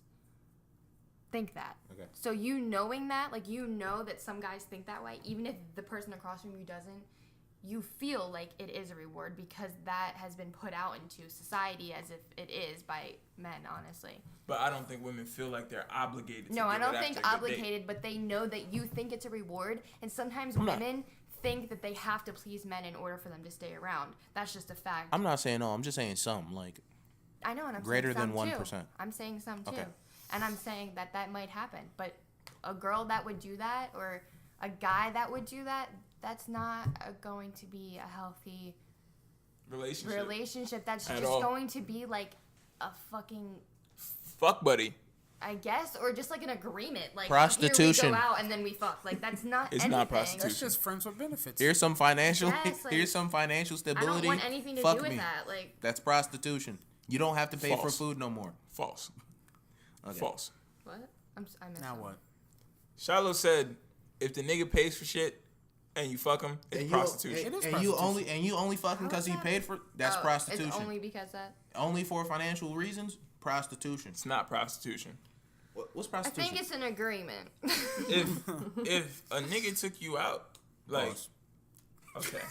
think that. Okay. So you knowing that, like you know that some guys think that way, even if the person across from you doesn't, you feel like it is a reward because that has been put out into society as if it is by men, honestly. But I don't think women feel like they're obligated. No, to I give don't it think after a good date. obligated, but they know that you think it's a reward, and sometimes I'm not- women think that they have to please men in order for them to stay around. That's just a fact. I'm not saying no, I'm just saying some, like I know, and I'm greater saying than some 1%. Too. I'm saying some too, Okay. and I'm saying that might happen. But a girl that would do that, or a guy that would do that, that's not going to be a healthy relationship. That's At just all. going to be like a fucking, Fuck buddy. I guess, or just like an agreement, like Prostitution. Here we go out and then we fuck. Like that's not. It's anything. not prostitution. That's just friends with benefits. here's some financial Yes, like, here's some financial I stability. don't want anything to Fuck do with me. that. Like That's prostitution. You don't have to pay for False. food no more. False. Okay. False. what? I missed Now something. what? Shiloh said, if the nigga pays for shit and you fuck him, it's prostitution. It is And you prostitution. only fucking How because is he that? paid for that's Oh, prostitution. It's only because that. Only for financial reasons, prostitution. It's not prostitution. What's I prostitution? think it's an agreement. If a nigga took you out, like, Pause. okay.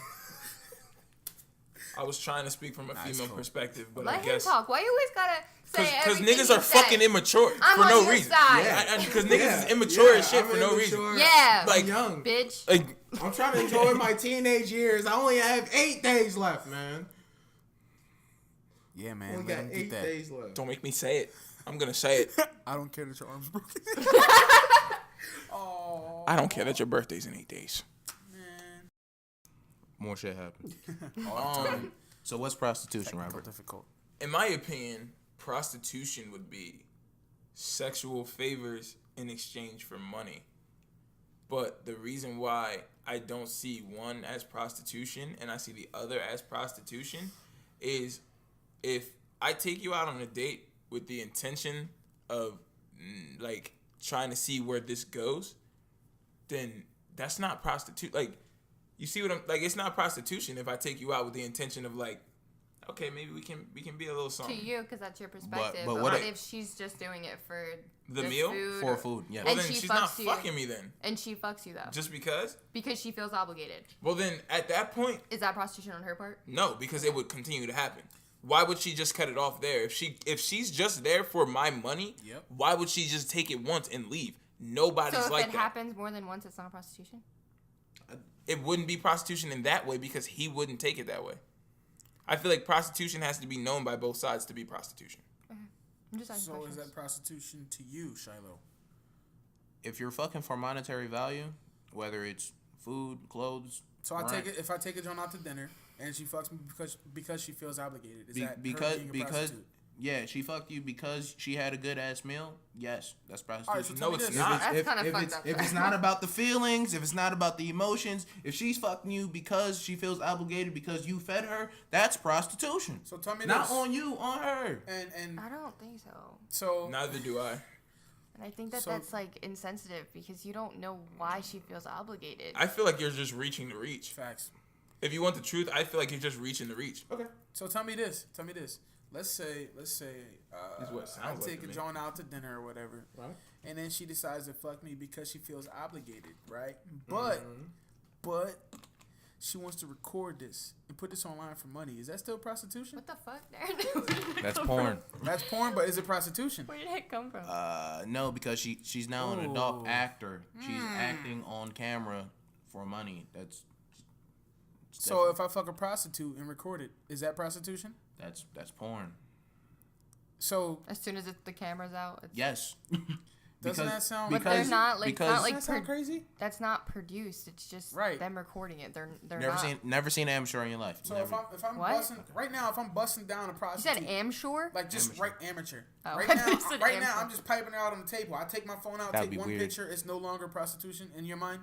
I was trying to speak from a Nah, it's female cool. perspective, but Let I him guess talk. Why you always gotta say because everything niggas he are fucking says? immature I'm for on no your reason. side. Because niggas is immature as shit for no reason. Yeah, Like, I'm young. bitch. Like, I'm trying to enjoy my teenage years. I only have 8 days left, man. Yeah, I man. only Let got him 8 get that. days left. don't make me say it. I'm gonna say it. I don't care that your arm's broken. Oh, I don't care that your birthday's in 8 days. man. More shit happens. All the time. So what's prostitution, Technical Robert? difficult. In my opinion, prostitution would be sexual favors in exchange for money. But the reason why I don't see one as prostitution and I see the other as prostitution is if I take you out on a date with the intention of like trying to see where this goes, then that's not prostitution. Like, you see what I'm like? It's not prostitution if I take you out with the intention of like, okay, maybe we can be a little To something. you, because that's your perspective. but But what what if- if she's just doing it for The just meal? food For or- food, yeah. Well, And then she she's not fucks you. fucking me then. And she fucks you though, Just because? because she feels obligated. Well, then at that point, Is that prostitution on her part? no, because it would continue to happen. Why would she just cut it off there? If she's just there for my money, Yep. why would she just take it once and leave? Nobody's So if like it that. happens more than once, it's not prostitution. It wouldn't be prostitution in that way because he wouldn't take it that way. I feel like prostitution has to be known by both sides to be prostitution. I'm just asking So is questions. that prostitution to you, Shiloh? If you're fucking for monetary value, whether it's food, clothes, So I rent, take it if I take a John out to dinner and she fucks me because she feels obligated. Is that her because being a because prostitute? Yeah, she fucked you because she had a good ass meal. Yes, that's prostitution. All right, so tell No, me it's this. not. That's kinda fucked up. If it's not about the feelings, if it's not about the emotions, if she's fucking you because she feels obligated because you fed her, that's prostitution. So tell me Not this. on you, on her. And I don't think so. so Neither do I. And I think that So- that's like insensitive because you don't know why she feels obligated. I feel like you're just reaching the reach. facts. If you want the truth, I feel like you're just reaching the reach. Okay. So tell me this. Let's say This is what it I sounds like take to a me. joint out to dinner or whatever, Right. and then she decides to fuck me because she feels obligated, right? But she wants to record this and put this online for money. Is that still prostitution? What the fuck, Darren? That's porn. That's porn, but is it prostitution? Where did it come from? No, because she's now an adult Ooh. actor. She's acting on camera for money. That's So if I fuck a prostitute and record it, is that prostitution? that's porn. So As soon as the camera's out, it's, Yes. doesn't that sound? But they're not like because not doesn't like that sound crazy? that's not produced. It's just Right. them recording it. They're never seen amateur in your life. So Never. if I'm What? busting right now, if I'm busting down a You prostitute, said Amshore? like just Amateur. right amateur. Oh, Right I now, thought you said right now, amateur. I'm just piping it out on the table. I take my phone out, That'd take be one weird. picture. It's no longer prostitution in your mind.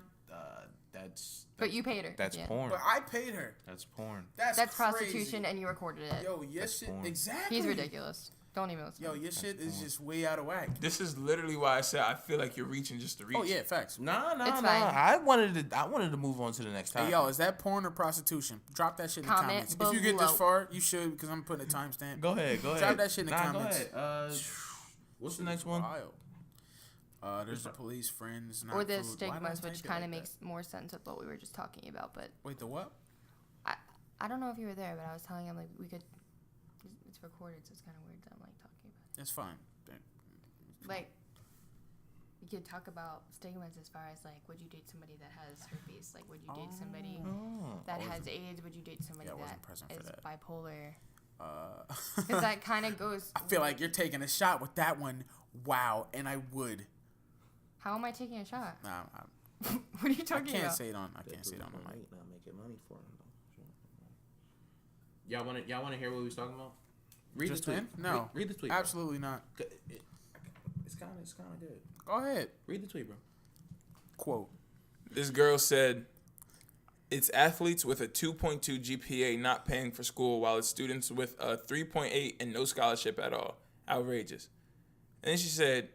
That's But you paid her. That's Yeah. porn. But I paid her. That's porn. That's That's crazy. prostitution, and you recorded it. Yo, your That's shit porn. exactly. He's ridiculous. Don't even listen. Yo, your shit is porn. just way out of whack. This is literally why I said I feel like you're reaching just to reach. Oh yeah, facts. Nah. It's fine. I wanted to move on to the next topic. Hey yo, is that porn or prostitution? Drop that shit in the Comment comments. If you get this below. far, you should because I'm putting a timestamp. Go ahead. Drop that shit in the comments. Go ahead. What's the next one? Wild. There's the police friends. Not Or the food. Why did I stigmas, type which it kind of like makes more sense with what we were just talking about. But that? Wait, the what? I don't know if you were there, but I was telling him like we could. It's recorded, so it's kind of weird that I'm like talking about. It's fine. Like, you could talk about stigmas as far as like, would you date somebody that has herpes? Like, would you date somebody that has AIDS? Would you date somebody Yeah, I wasn't that present for is that. bipolar? Uh, Because that kind of goes. I feel like you're taking a shot with that one. Wow, and I would. How am I taking a shot? Nah, What are you I talking can't about? say it on. I can't say it on the mic. Not making money for him though. Y'all want to hear what we was talking about? Read Just the tweet. him? No. Read the tweet. Bro. Absolutely not. It's kind of good. Go ahead. Read the tweet, bro. Quote. This girl said, "It's athletes with a 2.2 GPA not paying for school, while it's students with a 3.8 and no scholarship at all. Outrageous." And then she said,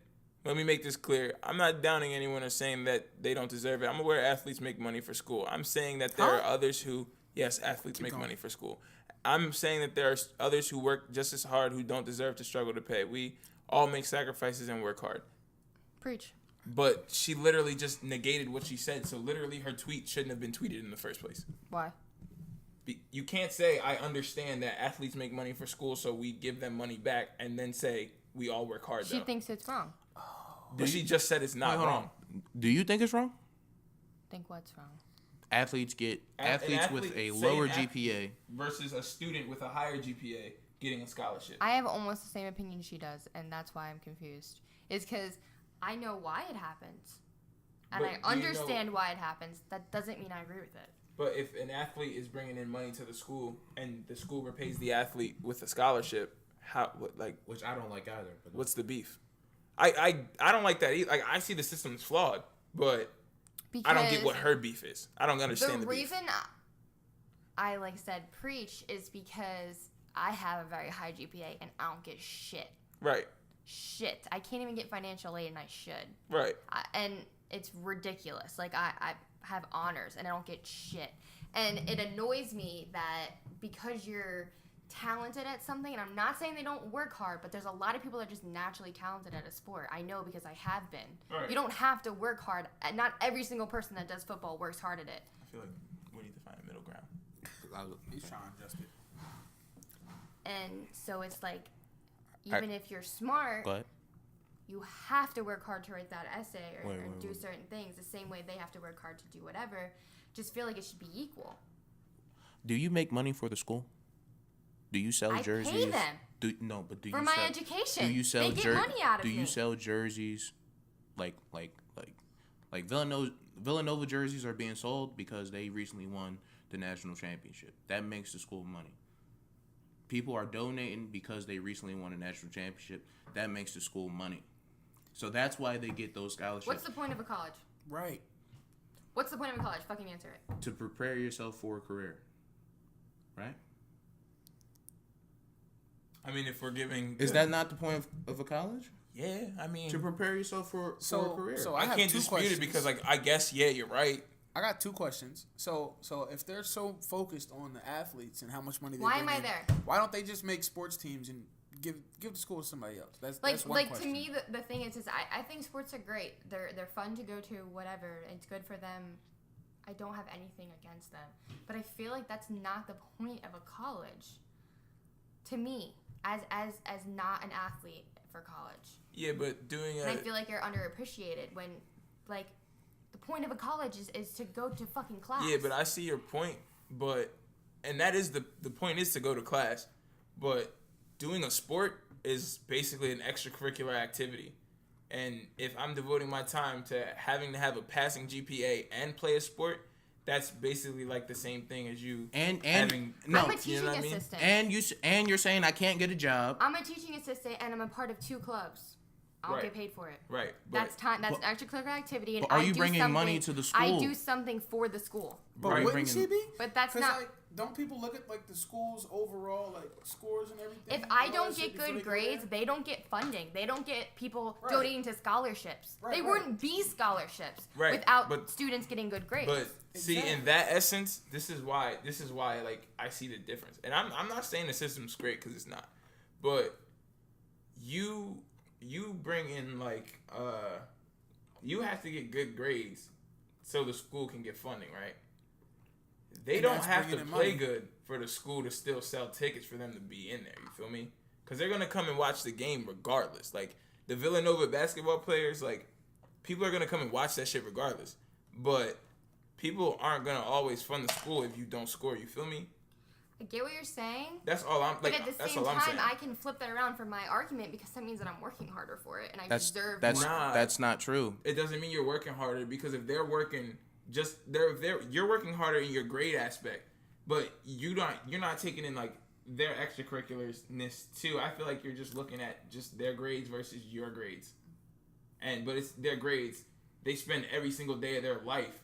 "Let me make this clear. I'm not downing anyone or saying that they don't deserve it. I'm aware athletes make money for school. I'm saying that there are others who, yes, athletes make money for school. I'm saying that there are others who work just as hard who don't deserve to struggle to pay. We all make sacrifices and work hard." Preach. But she literally just negated what she said. So literally her tweet shouldn't have been tweeted in the first place. Why? You can't say, "I understand that athletes make money for school, so we give them money back," and then say, "We all work hard, She though." thinks it's wrong. But she just said it's not Wait, hold wrong. on. Do you think it's wrong? Think what's wrong? Athletes get An athletes with athlete- a say lower an ath- GPA. Versus a student with a higher GPA getting a scholarship. I have almost the same opinion she does, and that's why I'm confused. It's because I know why it happens, and But I do you understand why it happens. That doesn't mean I agree with it. But if an athlete is bringing in money to the school and the school repays the athlete with a scholarship, Which I don't like either. But what's the beef? I don't like that either. Like, I see the system's flawed, but Because I don't get what her beef is. I don't understand the the beef. reason I like said preach is because I have a very high GPA and I don't get shit. Right, Shit. I can't even get financial aid, and I should. right. And it's ridiculous. Like, I have honors and I don't get shit. And it annoys me that because you're talented at something, and I'm not saying they don't work hard, but there's a lot of people that are just naturally talented at a sport. I know because I have been. Right. You don't have to work hard. And not every single person that does football works hard at it. I feel like we need to find a middle ground. He's trying to adjust it. And so it's like, even if you're smart, Go ahead. you have to work hard to write that essay or, Wait, or wait, do wait. certain things the same way they have to work hard to do whatever. Just feel like it should be equal. Do you make money for the school? Do you sell I jerseys? pay them Do for you my sell, education. Do you sell they get money out of Do me. you sell jerseys, like Villanova jerseys are being sold because they recently won the national championship. That makes the school money. people are donating because they recently won a national championship. That makes the school money. So that's why they get those scholarships. What's the point of a college? Right. What's the point of a college? Fucking answer it. To prepare yourself for a career. Right? I mean, if we're giving, Is that not the point of a college? yeah? I mean, To prepare yourself for a career. So I have can't two dispute questions. it because, like, I guess you're right. I got two questions. So if they're so focused on the athletes and how much money they Why bring am I in, there? why don't they just make sports teams and give the school to somebody else? That's one Like question. to me, the thing is I think sports are great. They're fun to go to. Whatever, it's good for them. I don't have anything against them, but I feel like that's not the point of a college. To me, as not an athlete for college, Yeah, but doing and I feel like you're underappreciated when, like, the point of a college is to go to fucking class. yeah, but I see your point. And that is the point is to go to class, but doing a sport is basically an extracurricular activity. And if I'm devoting my time to having to have a passing GPA and play a sport, that's basically like the same thing as you and having. no, I'm a teaching you know what I mean? assistant. and you're saying I can't get a job. I'm a teaching assistant, and I'm a part of 2 clubs. I don't Right. get paid for it. Right. But That's time. That's but- extracurricular activity, and but are I you do bringing something, money to the I school? do something for the school, But Are you wouldn't bringing- she be? but that's 'Cause, not. like, don't people look at like the school's overall like scores and everything? If and I all don't that shit get before good they go grades, there? they don't get funding. They don't get people Right. donating to scholarships. Right, they right. wouldn't be scholarships Right, without but- students getting good grades. But see, Exactly. in that essence, this is why like I see the difference. And I'm not saying the system's great because it's not, but you bring in like you have to get good grades so the school can get funding, right? They And don't that's have to bringing in play money. good for the school to still sell tickets for them to be in there. You feel me? Because they're gonna come and watch the game regardless. Like the Villanova basketball players, like people are gonna come and watch that shit regardless. But people aren't gonna always fund the school if you don't score. You feel me? I get what you're saying. That's all I'm But like. at the That's same all I'm time, saying. I can flip that around for my argument because that means that I'm working harder for it and I deserve more. Nah. That's not true. It doesn't mean you're working harder because if they're working you're working harder in your grade aspect, but you're not taking in like their extracurricularness too. I feel like you're just looking at just their grades versus your grades, but it's their grades. They spend every single day of their life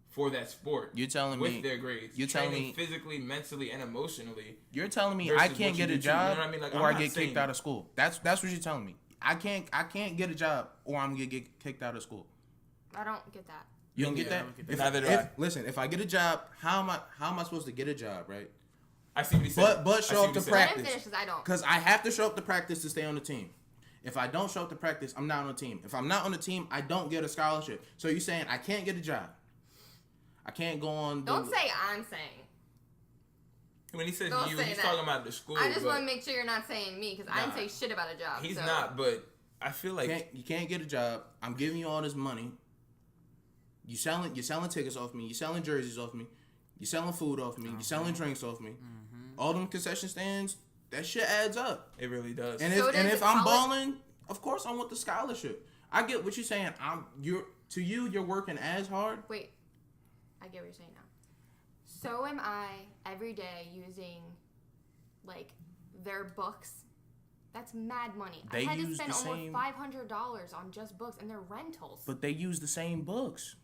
for that sport. You're telling with me their grades. you're telling training me- physically, mentally, and emotionally. You're telling me versus I what can't you get a do too, you know job what I mean? Like, I'm or I not get saying- kicked out of school. That's what you're telling me. I can't get a job or I'm gonna get kicked out of school. I don't get that. You don't get Yeah, I that? don't get If- that. Neither do if- I. Listen, if I get a job, how am I supposed to get a job, right? I see what he said. But I show see up what to he said. Let practice. him finish because I don't. Because I have to show up to practice to stay on the team. If I don't show up to practice, I'm not on the team. If I'm not on the team, I don't get a scholarship. So you're saying I can't get a job. I can't go on. Don't say I'm saying. When he says Don't you, say he's that. talking about the school. I just but want to make sure you're not saying me because I didn't Nah. say shit about a job. He's so. not, but I feel like You can't get a job. I'm giving you all this money. You're selling tickets off me. You're selling jerseys off me. You're selling food off me. You're selling drinks off me. All them concession stands, that shit adds up. it really does. And So if does if I'm college- balling, of course I want the scholarship. I get what you're saying. You're working as hard. Wait, I get what you're saying now. So am I every day using, like, their books. That's mad money. They I had to use spend the almost same- $500 on just books and their rentals. But they use the same books.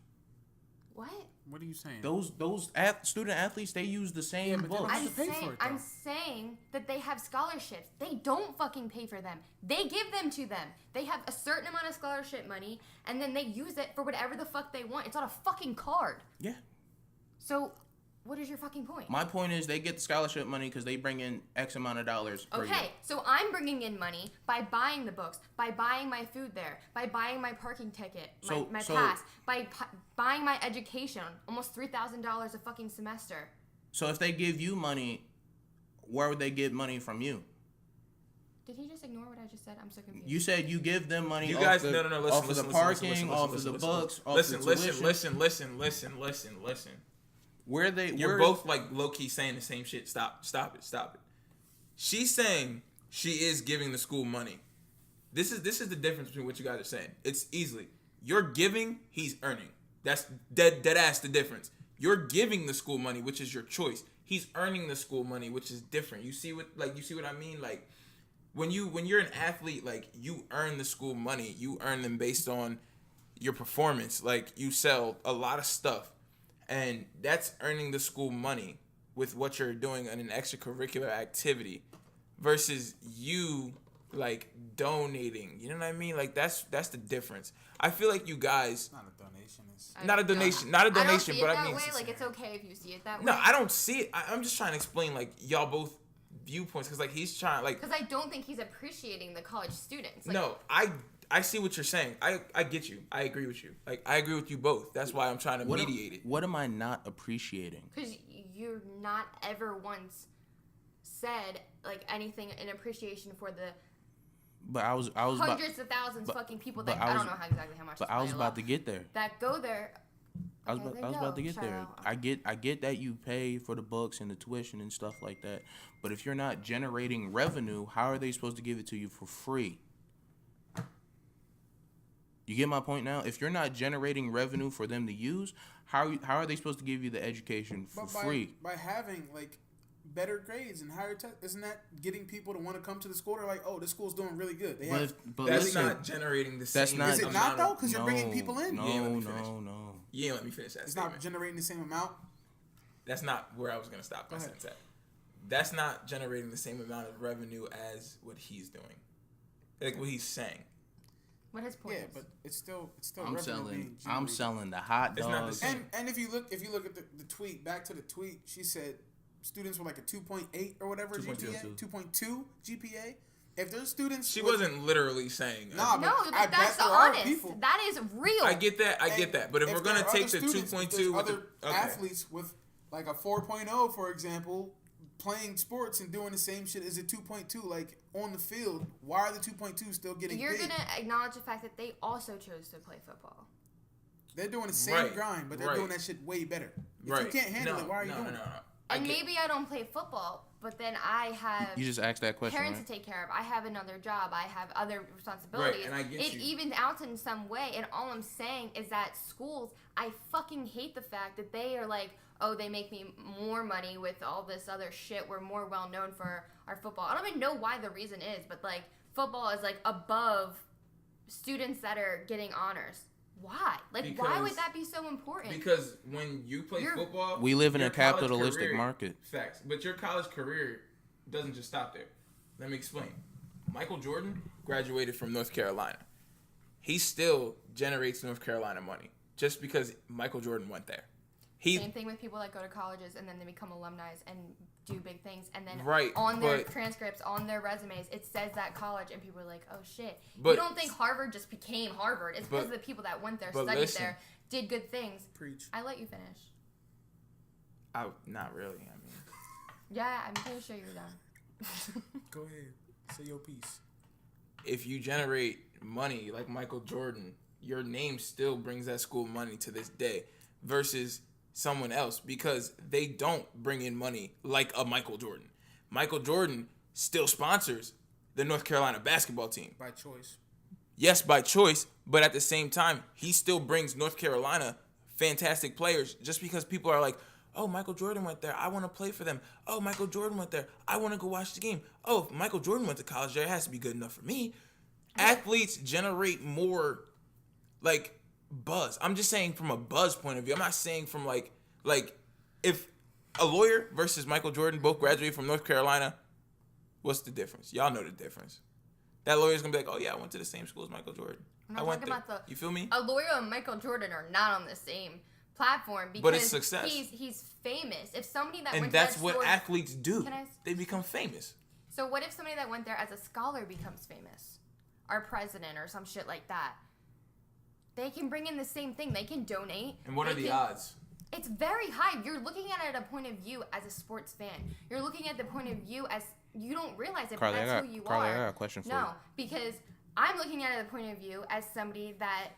What? What are you saying? Those student athletes, they use the same but they don't books. have to pay for it, I'm though. saying that they have scholarships. They don't fucking pay for them. They give them to them. They have a certain amount of scholarship money, and then they use it for whatever the fuck they want. It's on a fucking card. Yeah. So, what is your fucking point? My point is they get the scholarship money because they bring in X amount of dollars per year. Okay, so I'm bringing in money by buying the books, by buying my food there, by buying my parking ticket, my So- pass, by buying my education, almost $3,000 a fucking semester. So if they give you money, where would they get money from you? Did he just ignore what I just said? I'm so confused. You said you give them money. You off guys, the, no, listen, off listen, of the listen, parking, listen, off listen, of the listen, books, off listen, the listen, tuition. listen. Where they? You're where- both like low key saying the same shit. Stop it. She's saying she is giving the school money. This is the difference between what you guys are saying. It's easily you're giving, he's earning. That's dead ass the difference. You're giving the school money, which is your choice. he's earning the school money, which is different. You see what I mean? Like when you're an athlete, like you earn the school money. You earn them based on your performance. Like you sell a lot of stuff, and that's earning the school money with what you're doing in an extracurricular activity versus you like donating. You know what I mean? Like that's the difference. I feel like you guys Not a donation. It's not a donation, not a I don't donation, see it but that I mean way. Like it's okay if you see it that way. no, I don't see it. I'm just trying to explain like y'all both viewpoints because like he's trying like Because I don't think he's appreciating the college students. Like, no, I see what you're saying. I get you. I agree with you. Like I agree with you both. That's why I'm trying to mediate it. What am I not appreciating? Because you're not ever once said like anything in appreciation for the But I was hundreds of thousands fucking people that I don't know exactly how much. But I was about to get there. that go there. I was about to get Shout there. out. I get that you pay for the books and the tuition and stuff like that. But if you're not generating revenue, how are they supposed to give it to you for free? You get my point now? If you're not generating revenue for them to use, how are they supposed to give you the education for free? By having like better grades and higher test, isn't that getting people to want to come to the school? They're like, oh, this school's doing really good. They have, But That's listen, not generating the that's same. not- is it not though? Because you're bringing people in. Yeah, let me finish. No. You ain't let me finish that It's statement. not generating the same amount. That's not where I was gonna stop my Go ahead. sentence at. That's not generating the same amount of revenue as what he's doing. Like what he's saying. What his point Yeah, is. but it's still I'm revenue selling. being I'm generated. selling the hot It's not the dogs. same. And if you look at the tweet, back to the tweet, she said students were like a 2.8 or whatever 2.2. GPA, 2.2 GPA. If there's students, She with- wasn't literally saying. Nah, no, but like, I that's bet the there are honest. people. That is real. I get that. I get that. But if we're there gonna are take other the students, 2.2 there's with other the okay. athletes with like a 4.0, for example, playing sports and doing the same shit as a 2.2, like on the field. Why are the 2.2 still getting You're paid? gonna acknowledge the fact that they also chose to play football. They're doing the same Right, grind, but they're right. doing that shit way better. If Right. you can't handle no, it, why are you no, doing no, it? no. I And get- maybe I don't play football, but then I have You just asked that question, parents right? to take care of. I have another job. I have other responsibilities. and I get it you. evens out in some way. And all I'm saying is that schools, I fucking hate the fact that they are like, oh, they make me more money with all this other shit. We're more well known for our football. I don't even know why the reason is, but like football is like above students that are getting honors. Why? Like, why would Because- that be so important? Because when you play You're- football, We live in your a college capitalistic career- market. Facts. But your college career doesn't just stop there. Let me explain. Michael Jordan graduated from North Carolina. He still generates North Carolina money just because Michael Jordan went there. Same thing with people that go to colleges and then they become alumni and do big things, and then Right, on their but- transcripts, on their resumes, it says that college, and people are like, "Oh shit!" But- you don't think Harvard just became Harvard? It's because but- of the people that went there, but studied listen. there, did good things. Preach. I let you finish. Not really. I mean, Yeah, I'm pretty sure you're done. Go ahead. Say your piece. if you generate money like Michael Jordan, your name still brings that school money to this day versus someone else because they don't bring in money like a Michael Jordan. Michael Jordan still sponsors the North Carolina basketball team. By choice. Yes, by choice, but at the same time, he still brings North Carolina fantastic players just because people are like, oh, Michael Jordan went there. I want to play for them. Oh, Michael Jordan went there. I want to go watch the game. Oh, if Michael Jordan went to college there, it has to be good enough for me. Athletes generate more, like, buzz. I'm just saying from a buzz point of view. I'm not saying from, like if a lawyer versus Michael Jordan both graduated from North Carolina, what's the difference? Y'all know the difference. That lawyer's going to be like, oh, yeah, I went to the same school as Michael Jordan. I'm I not went talking there. about the. You feel me? A lawyer and Michael Jordan are not on the same platform because But it's success. he's famous. If somebody that And went that's to that what school, athletes do. Can I s- They become famous. So what if somebody that went there as a scholar becomes famous? Our president or some shit like that. They can bring in the same thing. They can donate. And what They are the can- odds? It's very high. You're looking at it at a point of view as a sports fan. You're looking at the point of view as you don't realize it, Carly, but I that's got- who you Carly, I are. got a question for no, you. because I'm looking at it at the point of view as somebody that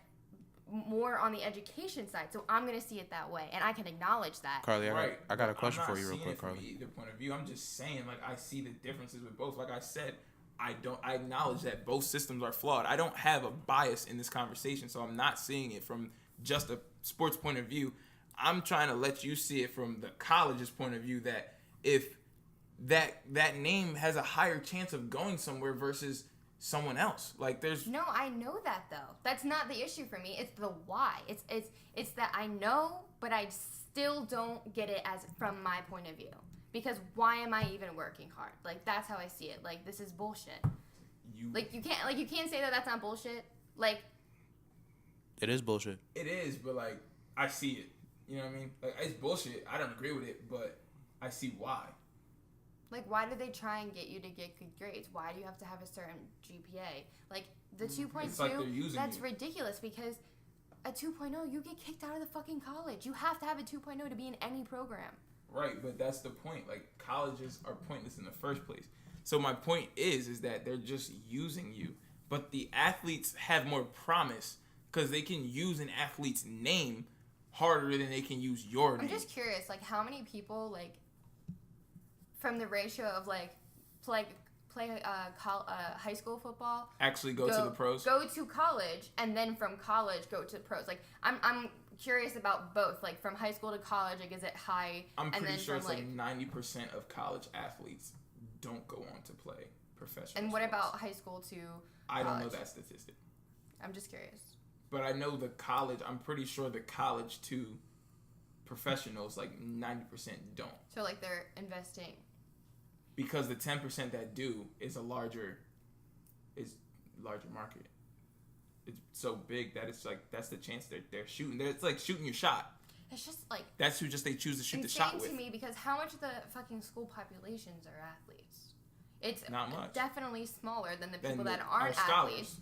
more on the education side. So I'm gonna see it that way, and I can acknowledge that. Carly, Right. I got a I'm question not for you real seeing quick, it from Carly. either point of view. I'm just saying, like, I see the differences with both. Like I said, I acknowledge that both systems are flawed. I don't have a bias in this conversation, so I'm not seeing it from just a sports point of view. I'm trying to let you see it from the college's point of view that if that name has a higher chance of going somewhere versus someone else. Like there's No, I know that though. That's not the issue for me. It's the why. It's that I know, but I still don't get it as from my point of view. Because why am I even working hard? Like that's how I see it. Like this is bullshit. You can't say that that's not bullshit. Like It is bullshit. It is, but like I see it. You know what I mean? Like it's bullshit. I don't agree with it, but I see why. Like, why do they try and get you to get good grades? Why do you have to have a certain GPA? Like, the 2.2, It's like they're using that's you. ridiculous because a 2.0, you get kicked out of the fucking college. You have to have a 2.0 to be in any program. Right, but that's the point. Like, colleges are pointless in the first place. So my point is that they're just using you. But the athletes have more promise because they can use an athlete's name harder than they can use your name. I'm just curious, like, how many people, like, from the ratio of like play high school football actually go to the pros, go to college, and then from college go to pros. Like I'm curious about both. Like from high school to college, like is it high? I'm pretty then sure it's from, like 90% of college athletes don't go on to play professional. And what sports. about high school to? I don't know college? that statistic. I'm just curious. But I know the college. I'm pretty sure the college to professionals like 90% don't. So like they're investing. Because the 10% that do is larger market. It's so big that it's like that's the chance they're shooting. It's like shooting your shot. It's just like That's who just they choose to shoot the shot with. insane to me because how much of the fucking school populations are athletes? It's Not much. definitely smaller than the Than people that our aren't scholars. athletes.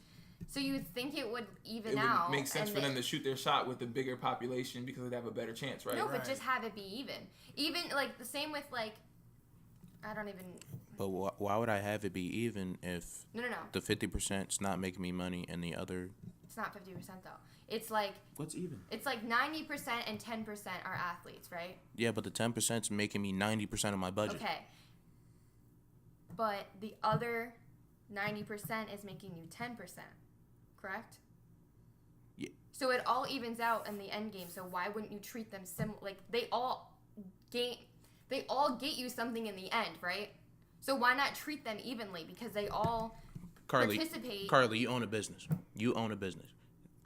So you would think it would even It out. would make sense and for them to shoot their shot with the bigger population because they'd have a better chance, right? No, but just have it be even. Even like the same with like, I don't even. But why would I have it be even if No. the 50%'s not making me money and the other? It's not 50% though. It's like What's even? it's like 90% and 10% are athletes, right? Yeah, but the 10%'s making me 90% of my budget. Okay. But the other 90% is making you 10%, correct? Yeah. So it all evens out in the end game. So why wouldn't you treat them like they all get you something in the end, right? So why not treat them evenly because they all participate. Carly, you own a business.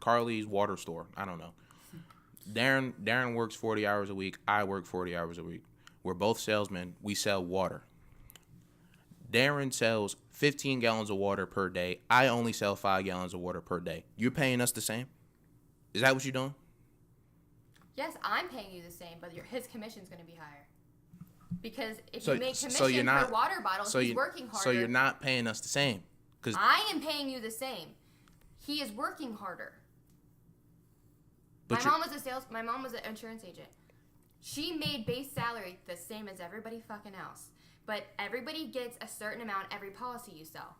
Carly's water store. I don't know. Darren works 40 hours a week. I work 40 hours a week. We're both salesmen. We sell water. Darren sells 15 gallons of water per day. I only sell 5 gallons of water per day. You're paying us the same? Is that what you're doing? Yes, I'm paying you the same, but his commission's going to be higher. Because if you make commission you're not, per water bottle, he's working harder. So you're not paying us the same. Cause I am paying you the same. He is working harder. But My mom was an insurance agent. She made base salary the same as everybody fucking else. But everybody gets a certain amount every policy you sell.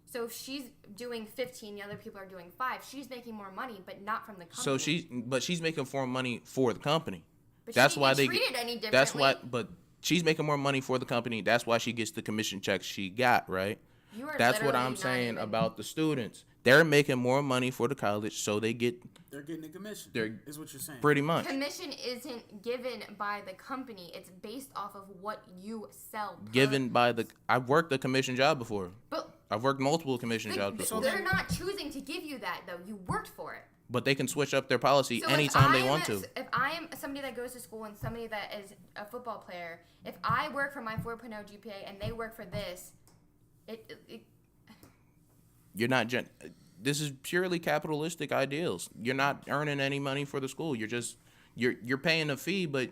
So if she's doing 15, the other people are doing 5, she's making more money, but not from the company. So she's making more money for the company. But That's she why didn't they get treated any differently. That's why, but she's making more money for the company. That's why she gets the commission checks she got, right? You are That's what literally I'm not saying even- about the students. They're making more money for the college, so they're getting a commission. Is what you're saying. Pretty much. Commission isn't given by the company. It's based off of what you sell. Given by the. I've worked a commission job before. But I've worked multiple commission jobs before. they're not choosing to give you that though. You worked for it. But they can switch up their policy So anytime they want to. If I am somebody that goes to school and somebody that is a football player, if I work for my 4.0 GPA and they work for this, You're not. This is purely capitalistic ideals. You're not earning any money for the school. You're paying a fee, but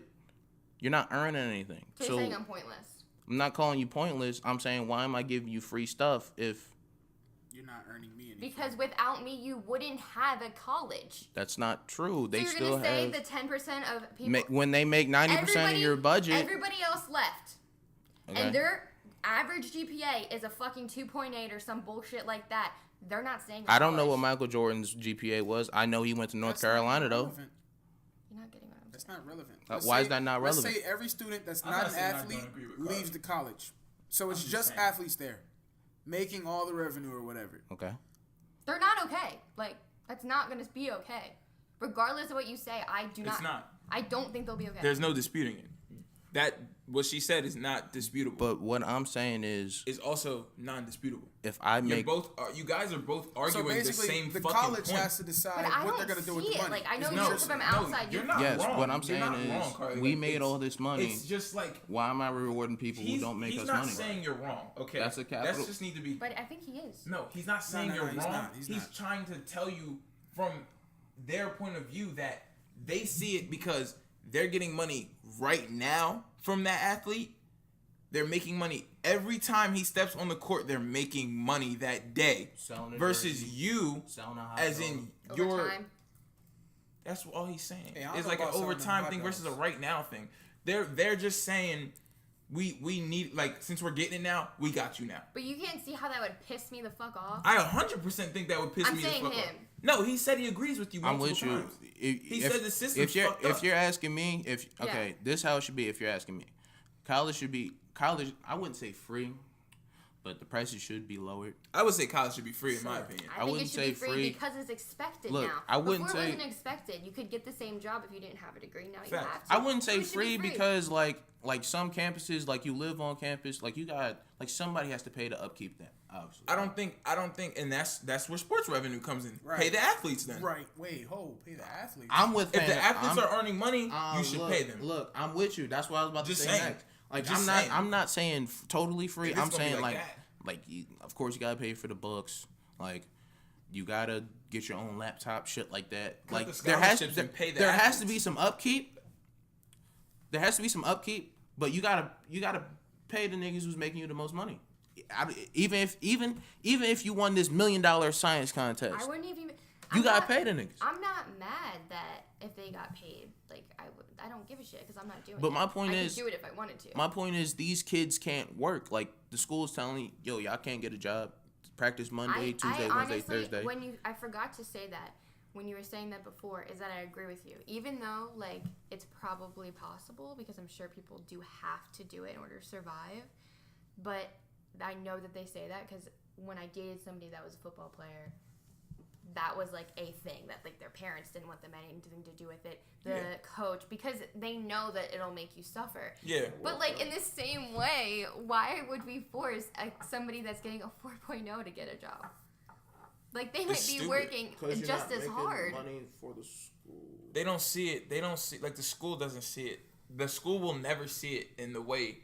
you're not earning anything. so you're saying I'm pointless. I'm not calling you pointless. I'm saying, why am I giving you free stuff if You're not earning me anything. Because without me, you wouldn't have a college. that's not true? They So you're still gonna say have. the 10% of people When they make 90% of your budget. Everybody else left, Okay. and their average GPA is a fucking 2.8 or some bullshit like that. They're not saying. I don't know college. what Michael Jordan's GPA was. I know he went to North That's not Carolina, though. relevant. You're not getting what I'm That's saying. not relevant. Why is that not relevant? Let's say every student that's I'm not not an saying I athlete don't agree with leaves Carly. the college. So it's I'm just just saying. athletes there, making all the revenue or whatever. Okay. They're not okay. Like that's not gonna be okay. Regardless of what you say, I do not. It's not. I don't think they'll be okay. There's no disputing it. That what she said is not disputable. But what I'm saying is, It's also non-disputable. if I You're make both. You guys are both So arguing the basically, same the fucking college point. has to decide But I what don't they're gonna do with see the it. money. Like, I know It's you not- from outside. You're You not Yes, wrong. what I'm You're saying not is wrong, Carly. we Like, made all this money. It's just like Why am I rewarding people who don't make he's us not money? saying you're wrong. Okay, That's a capital- That just need to be. But I think he is. No, he's not saying no, you're he's wrong. not. He's not. Trying to tell you from their point of view that they see it because they're getting money right now from that athlete. They're making money every time he steps on the court. They're making money that day. Selling a Versus jersey, you, selling a hot as dog. in Over your. time. That's all he's saying. Hey, I don't It's know like an about selling them overtime hot thing versus a dogs. right now thing. They're just saying we need, like, since we're getting it now, we got you now. But you can't see how that would piss me the fuck off. I 100% think that would piss I'm me the saying fuck off. him. No, he said he agrees with you. I'm multiple with you. times. If, He said the system's if you're fucked if up. you're asking me, Yeah. okay, this is how it should be. If you're asking me, college should be college. I wouldn't say free, but the prices should be lowered. I would say college should be free, in my opinion. I think it wouldn't should say be free free. because it's expected Look, now. I wouldn't Before it say- wasn't expected. You could get the same job if you didn't have a degree. Now you Facts. have to. I wouldn't So say it should be free because like some campuses, like you live on campus, like you got like somebody has to pay to upkeep that. Obviously, I don't think, and that's where sports revenue comes in. Right. Pay the athletes then. Right. Wait. Pay the athletes. I'm with. If the paying- athletes I'm- are earning money, you should look, pay them. Look, I'm with you. That's what I was about Just to say saying. next. Like Just I'm not. saying. I'm not saying totally free. If it's I'm gonna be saying like like that. you, of course you gotta pay for the books. Like you gotta get your own laptop, shit like that. Cut Like the there has scholarships and pay the there has to athletes. be some upkeep. There has to be some upkeep, but you gotta pay the niggas who's making you the most money. Even if you won this $1 million science contest, I wouldn't even. you I'm gotta not- pay the niggas. I'm not mad that if they got paid, like I don't give a shit because I'm not doing it. But my point I is- could do it if I wanted to. My point is these kids can't work. Like the school's telling you, yo, y'all can't get a job. Practice Monday, Tuesday, Wednesday, honestly, Thursday. I forgot to say that when you were saying that before, is that I agree with you. Even though like it's probably possible because I'm sure people do have to do it in order to survive, but I know that they say that because when I dated somebody that was a football player, that was like a thing that like their parents didn't want them anything to do with it. The Yeah. coach, because they know that it'll make you suffer. Yeah. But like in the same way, why would we force somebody that's getting a 4.0 to get a job? Like they might be stupid. working just as hard. Money for the school. They don't see it. They don't see, like, the school doesn't see it. The school will never see it in the way,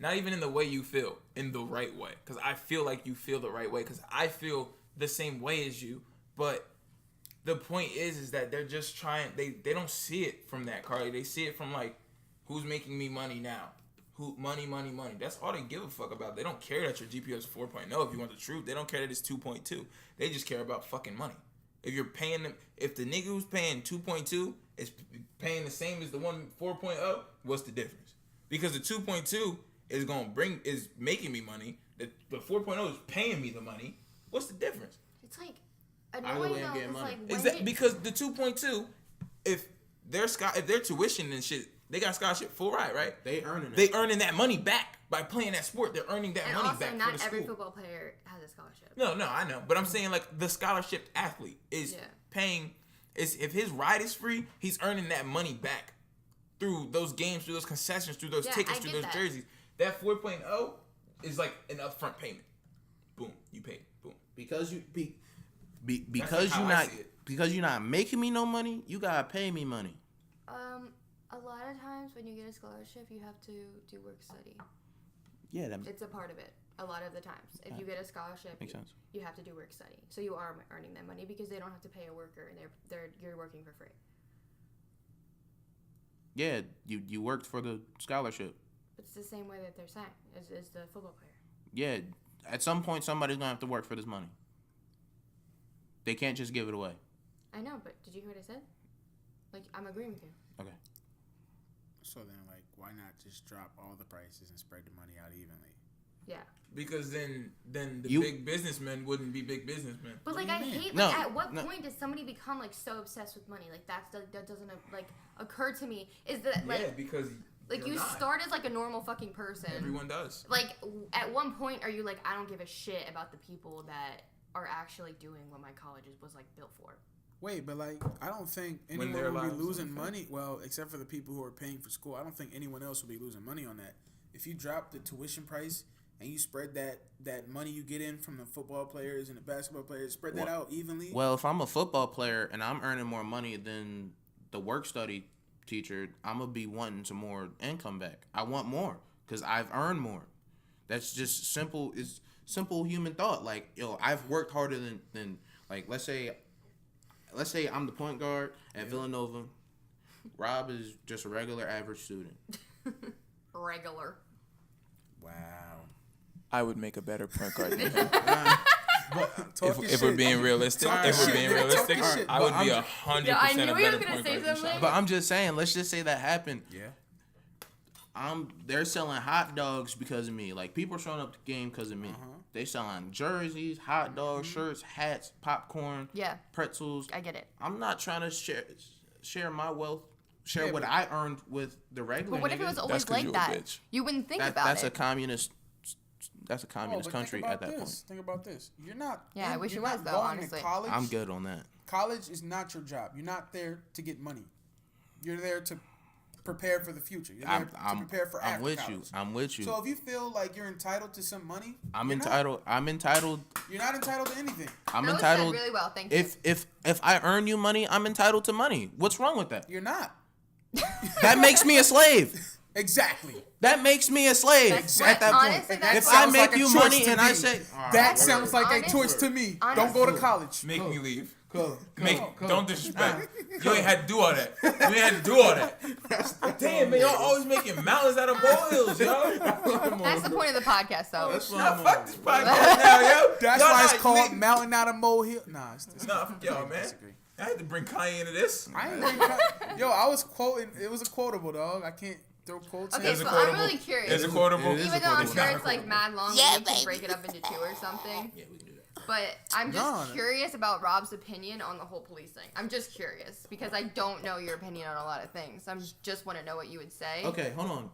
not even in the way you feel, in the right way. Because I feel like you feel the right way. Because I feel the same way as you. But the point is that they're just trying. They don't see it from that, Carly. They see it from like, who's making me money now? Who money. That's all they give a fuck about. They don't care that your GPA is 4.0. If you want the truth, they don't care that it's 2.2. They just care about fucking money. If you're paying them, if the nigga who's paying 2.2 is paying the same as the one 4.0, what's the difference? Because the 2.2 is making me money. The 4.0 is paying me the money. What's the difference? It's like Either annoying way, I'm though. getting It's money. like when Exactly, did- because the 2.2, if their tuition and shit, they got scholarship full ride, right? They earning it. They earning that money back by playing that sport. They're earning that and money also back not for the every school. football player has a scholarship. No, I know, but I'm saying like the scholarship athlete is Yeah. paying. Is if his ride is free, he's earning that money back through those games, through those concessions, through those Yeah, tickets, I through get those that. jerseys. That 4.0 is like an upfront payment. Boom, you paid. Boom. because you That's because how you I not see it. because you're not making me no money. You gotta pay me money. A lot of times when you get a scholarship, you have to do work study. Yeah, that It's a part of it. A lot of the times, if you get a scholarship, makes sense. you have to do work study. So you are earning that money because they don't have to pay a worker, and you're working for free. Yeah, you worked for the scholarship. It's the same way that they're saying as the football player. Yeah, at some point somebody's gonna have to work for this money. They can't just give it away. I know, but did you hear what I said? Like I'm agreeing with you. Okay. So then, like, why not just drop all the prices and spread the money out evenly? Yeah. Because then the You- big businessmen wouldn't be big businessmen. But like do you I mean? hate No, like at what no. point does somebody become like so obsessed with money? Like that doesn't like occur to me. Is that like Yeah, because like you not. start as like a normal fucking person. Everyone does. Like at one point are you like I don't give a shit about the people that are actually doing what my college was like built for? Wait, but like, I don't think When anyone their will be lives losing on money. Well, except for the people who are paying for school, I don't think anyone else will be losing money on that. If you drop the tuition price and you spread that money you get in from the football players and the basketball players, spread that out evenly. Well, if I'm a football player and I'm earning more money than the work study teacher, I'm gonna be wanting some more income back. I want more because I've earned more. That's just simple. It's simple human thought. Like, yo, I've worked harder than like let's say I'm the point guard at Villanova. Rob is just a regular average student. Regular. Wow. I would make a better point guard than him. If If we're being realistic, Talk your shit, nigga. I would be I'm- 100% Yeah, I knew a he was better gonna point say guard than something. Sean. But I'm just saying, let's just say that happened. Yeah. They're selling hot dogs because of me. Like, people are showing up to the game because of me. They selling jerseys, hot dogs, shirts, hats, popcorn, Yeah, pretzels. I get it. I'm not trying to share my wealth, share Yeah, what but- I earned with the regular. But what if it niggas. was always 'cause like you a that? bitch. You wouldn't think That, about that's it. a communist. That's a Oh, communist but country think at about that this. Think about this. You're not. Yeah, I wish you're it was, not though, going honestly. To college. point. I'm good on that. College is not your job. You're not there to get money. You're there to prepare for the future. You're there to prepare for I'm after with college. you. I'm with you. So if you feel like you're entitled to some money, I'm you're not. entitled. I'm entitled. You're not entitled to anything. I'm That was entitled. said really well, thank you. If I earn you money, I'm entitled to money. What's wrong with that? You're not. That makes me a slave. Exactly. That makes me a slave That's at what- that honestly, point. that's If what- I Sounds make like a you choice money to and I me. say That sounds like a Honest- choice to me. honest- Don't go to college. Make me leave. Cool. Don't disrespect. You ain't had to do all that. You ain't had to do all that. Damn, man, y'all always making mountains out of molehills, yo. That's the point of the podcast, though. Nah, fuck this podcast now, yo. That's Y'all why it's not- called nigga- Mountain Out of Molehill. Nah, it's Nah, yo, I man. disagree. I had to bring Kanye into this. I ain't been Yo, I was quoting. It was a quotable, dog. I can't throw quotes Okay, in. It's a so I'm quotable. really curious. It's a quotable. It is Even a though I'm quotable. sure It's it's not a like mad long, Yeah, we can baby. break it up into two or something. Yeah, we can do that. But I'm just No. curious about Rob's opinion on the whole police thing. I'm just curious because I don't know your opinion on a lot of things. I just want to know what you would say. Okay, hold on.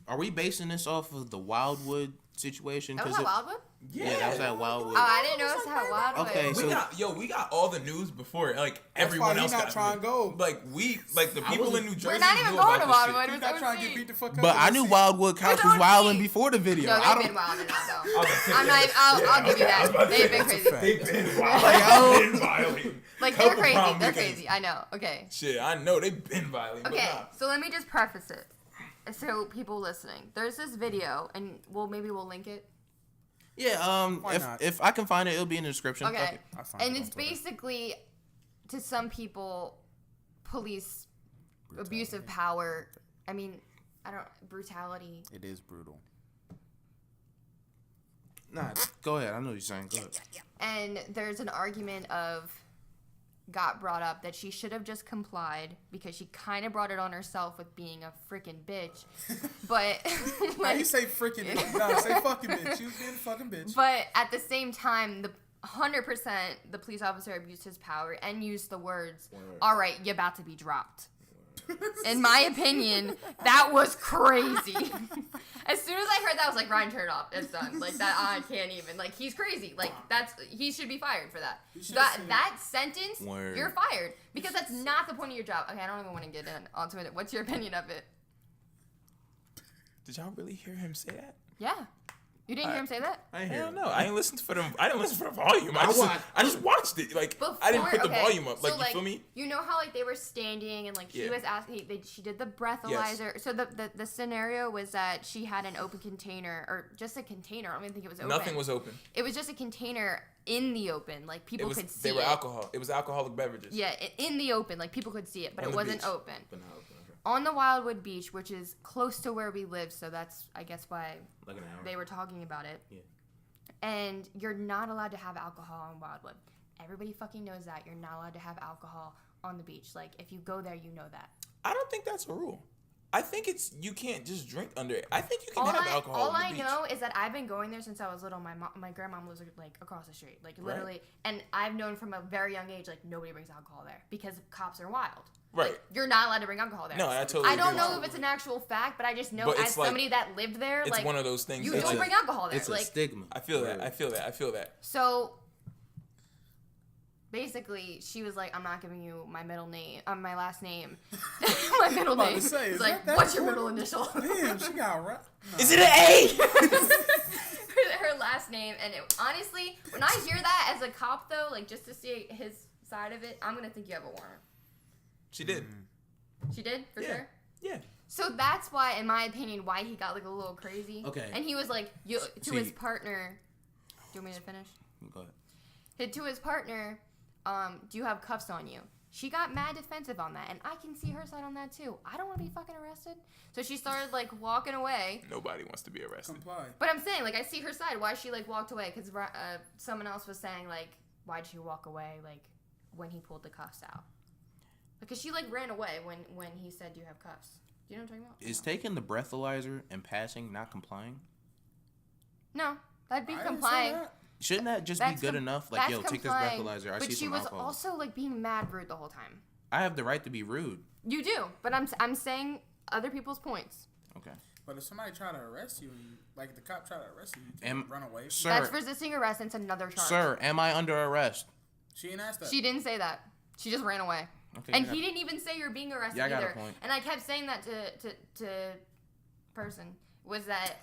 Are we basing this off of the Wildwood situation? That was at Wildwood? Yeah, that was at Wildwood. Oh, I didn't notice how Wildwood. Okay, We so- got all the news before like That's everyone why else he not got trying to go. Like the people in New Jersey We're not even knew going about to this shit. Wildwood. He's It not was trying to OC. get beat the fuck up. But I knew Wildwood Couch It's was OC. wilding before the video. No, I they've don't. been wilding out though. I was gonna say I'm that. not. I'll give you that. They've been crazy. They've been violating. Like they're Couple crazy. prom They're weekends. crazy. I know. Okay. Shit, I know they've been violating. Okay. But nah. So let me just preface it. So people listening, there's this video, and maybe we'll link it. Yeah. Why not? If I can find it, it'll be in the description. Fuck Okay. it. I'll find And it on it's Twitter. basically, to some people, police abuse of power. I mean, brutality. It is brutal. Nah, go ahead. I know what you're saying. Go ahead. And there's an argument got brought up that she should have just complied because she kind of brought it on herself with being a freaking bitch. But Why you say freaking? No, say fucking bitch. You was being a fucking bitch. but at the same time, the 100% the police officer abused his power and used the words, "All right, you're about to be dropped." In my opinion, that was crazy. As soon as I heard that, I was like, Ryan, turn it off. It's done. Like that, I can't even. Like he's crazy. Like he should be fired for that. That sentence, Word. you're fired because that's not the point of your job. Okay, I don't even want to get onto it. What's your opinion of it? Did y'all really hear him say that? Yeah, you didn't hear him say that. I I hear. don't know. I didn't listen for the volume. I just watched it. Like I didn't put the okay, volume up. Like so, you feel me? You know how like they were standing and like she Yeah. was asking. She did the breathalyzer. So the scenario was that she had an open container or just a container. I don't even think it was open. Nothing was open. It was just a container in the open, like people could see They were it. alcohol. It was alcoholic beverages. Yeah, in the open, like people could see it, but On it the wasn't beach. open. But now, okay. On the Wildwood Beach, which is close to where we live, so that's I guess why Like an hour. they were talking about it. Yeah. And you're not allowed to have alcohol on Wildwood. Everybody fucking knows that. You're not allowed to have alcohol on the beach. Like, if you go there, you know that. I don't think that's a rule. I think it's you can't just drink under it. I think you can All have alcohol all on the I beach. know is that I've been going there since I was little. My grandmom lives like across the street, like literally, and I've known from a very young age like nobody brings alcohol there because cops are wild. Right. Like, you're not allowed to bring alcohol there. No, I totally I don't agree know with if you. it's an actual fact, but I just know But as it's like- somebody that lived there, It's like one of those things. you that don't you- bring alcohol there. It's like a stigma. I feel that. I feel that. so. basically, she was like, I'm not giving you my middle name, my last name. My middle about name. to say, It's is like, that what's your important? middle initial? Damn, she got right. Is it an A? her last name. And honestly, when I hear that as a cop, though, like, just to see his side of it, I'm going to think you have a warrant. She did. She did? For sure? Yeah. So that's why, in my opinion, why he got, like, a little crazy. Okay. And he was like, to See- his partner, do you want me to finish? Go ahead. To his partner, do you have cuffs on you? She got mad defensive on that, and I can see her side on that too. I don't want to be fucking arrested. So she started, like, walking away. Nobody wants to be arrested. Comply. But I'm saying, like, I see her side. Why she, like, walked away? Because someone else was saying, like, why'd she walk away, like, when he pulled the cuffs out? Because she, like, ran away when he said, do you have cuffs? Do you know what I'm talking about? Is taking the breathalyzer and passing not complying? No, that'd be I didn't say complying. that. Shouldn't that just That's be good com- enough? Like, that's yo, take this complying, breathalyzer. I but see she some was alcohol. also, like, being mad rude the whole time. I have the right to be rude. You do, but I'm saying other people's points. Okay. But if somebody try to arrest you, like if the cop try to arrest you, you can't Am- run away. Sir, That's resisting arrest. And it's another charge. sir, am I under arrest? She ain't asked that. She didn't say that. She just ran away. Okay. And yeah. he didn't even say you're being arrested Yeah, I got a either. point. And I kept saying that to person was that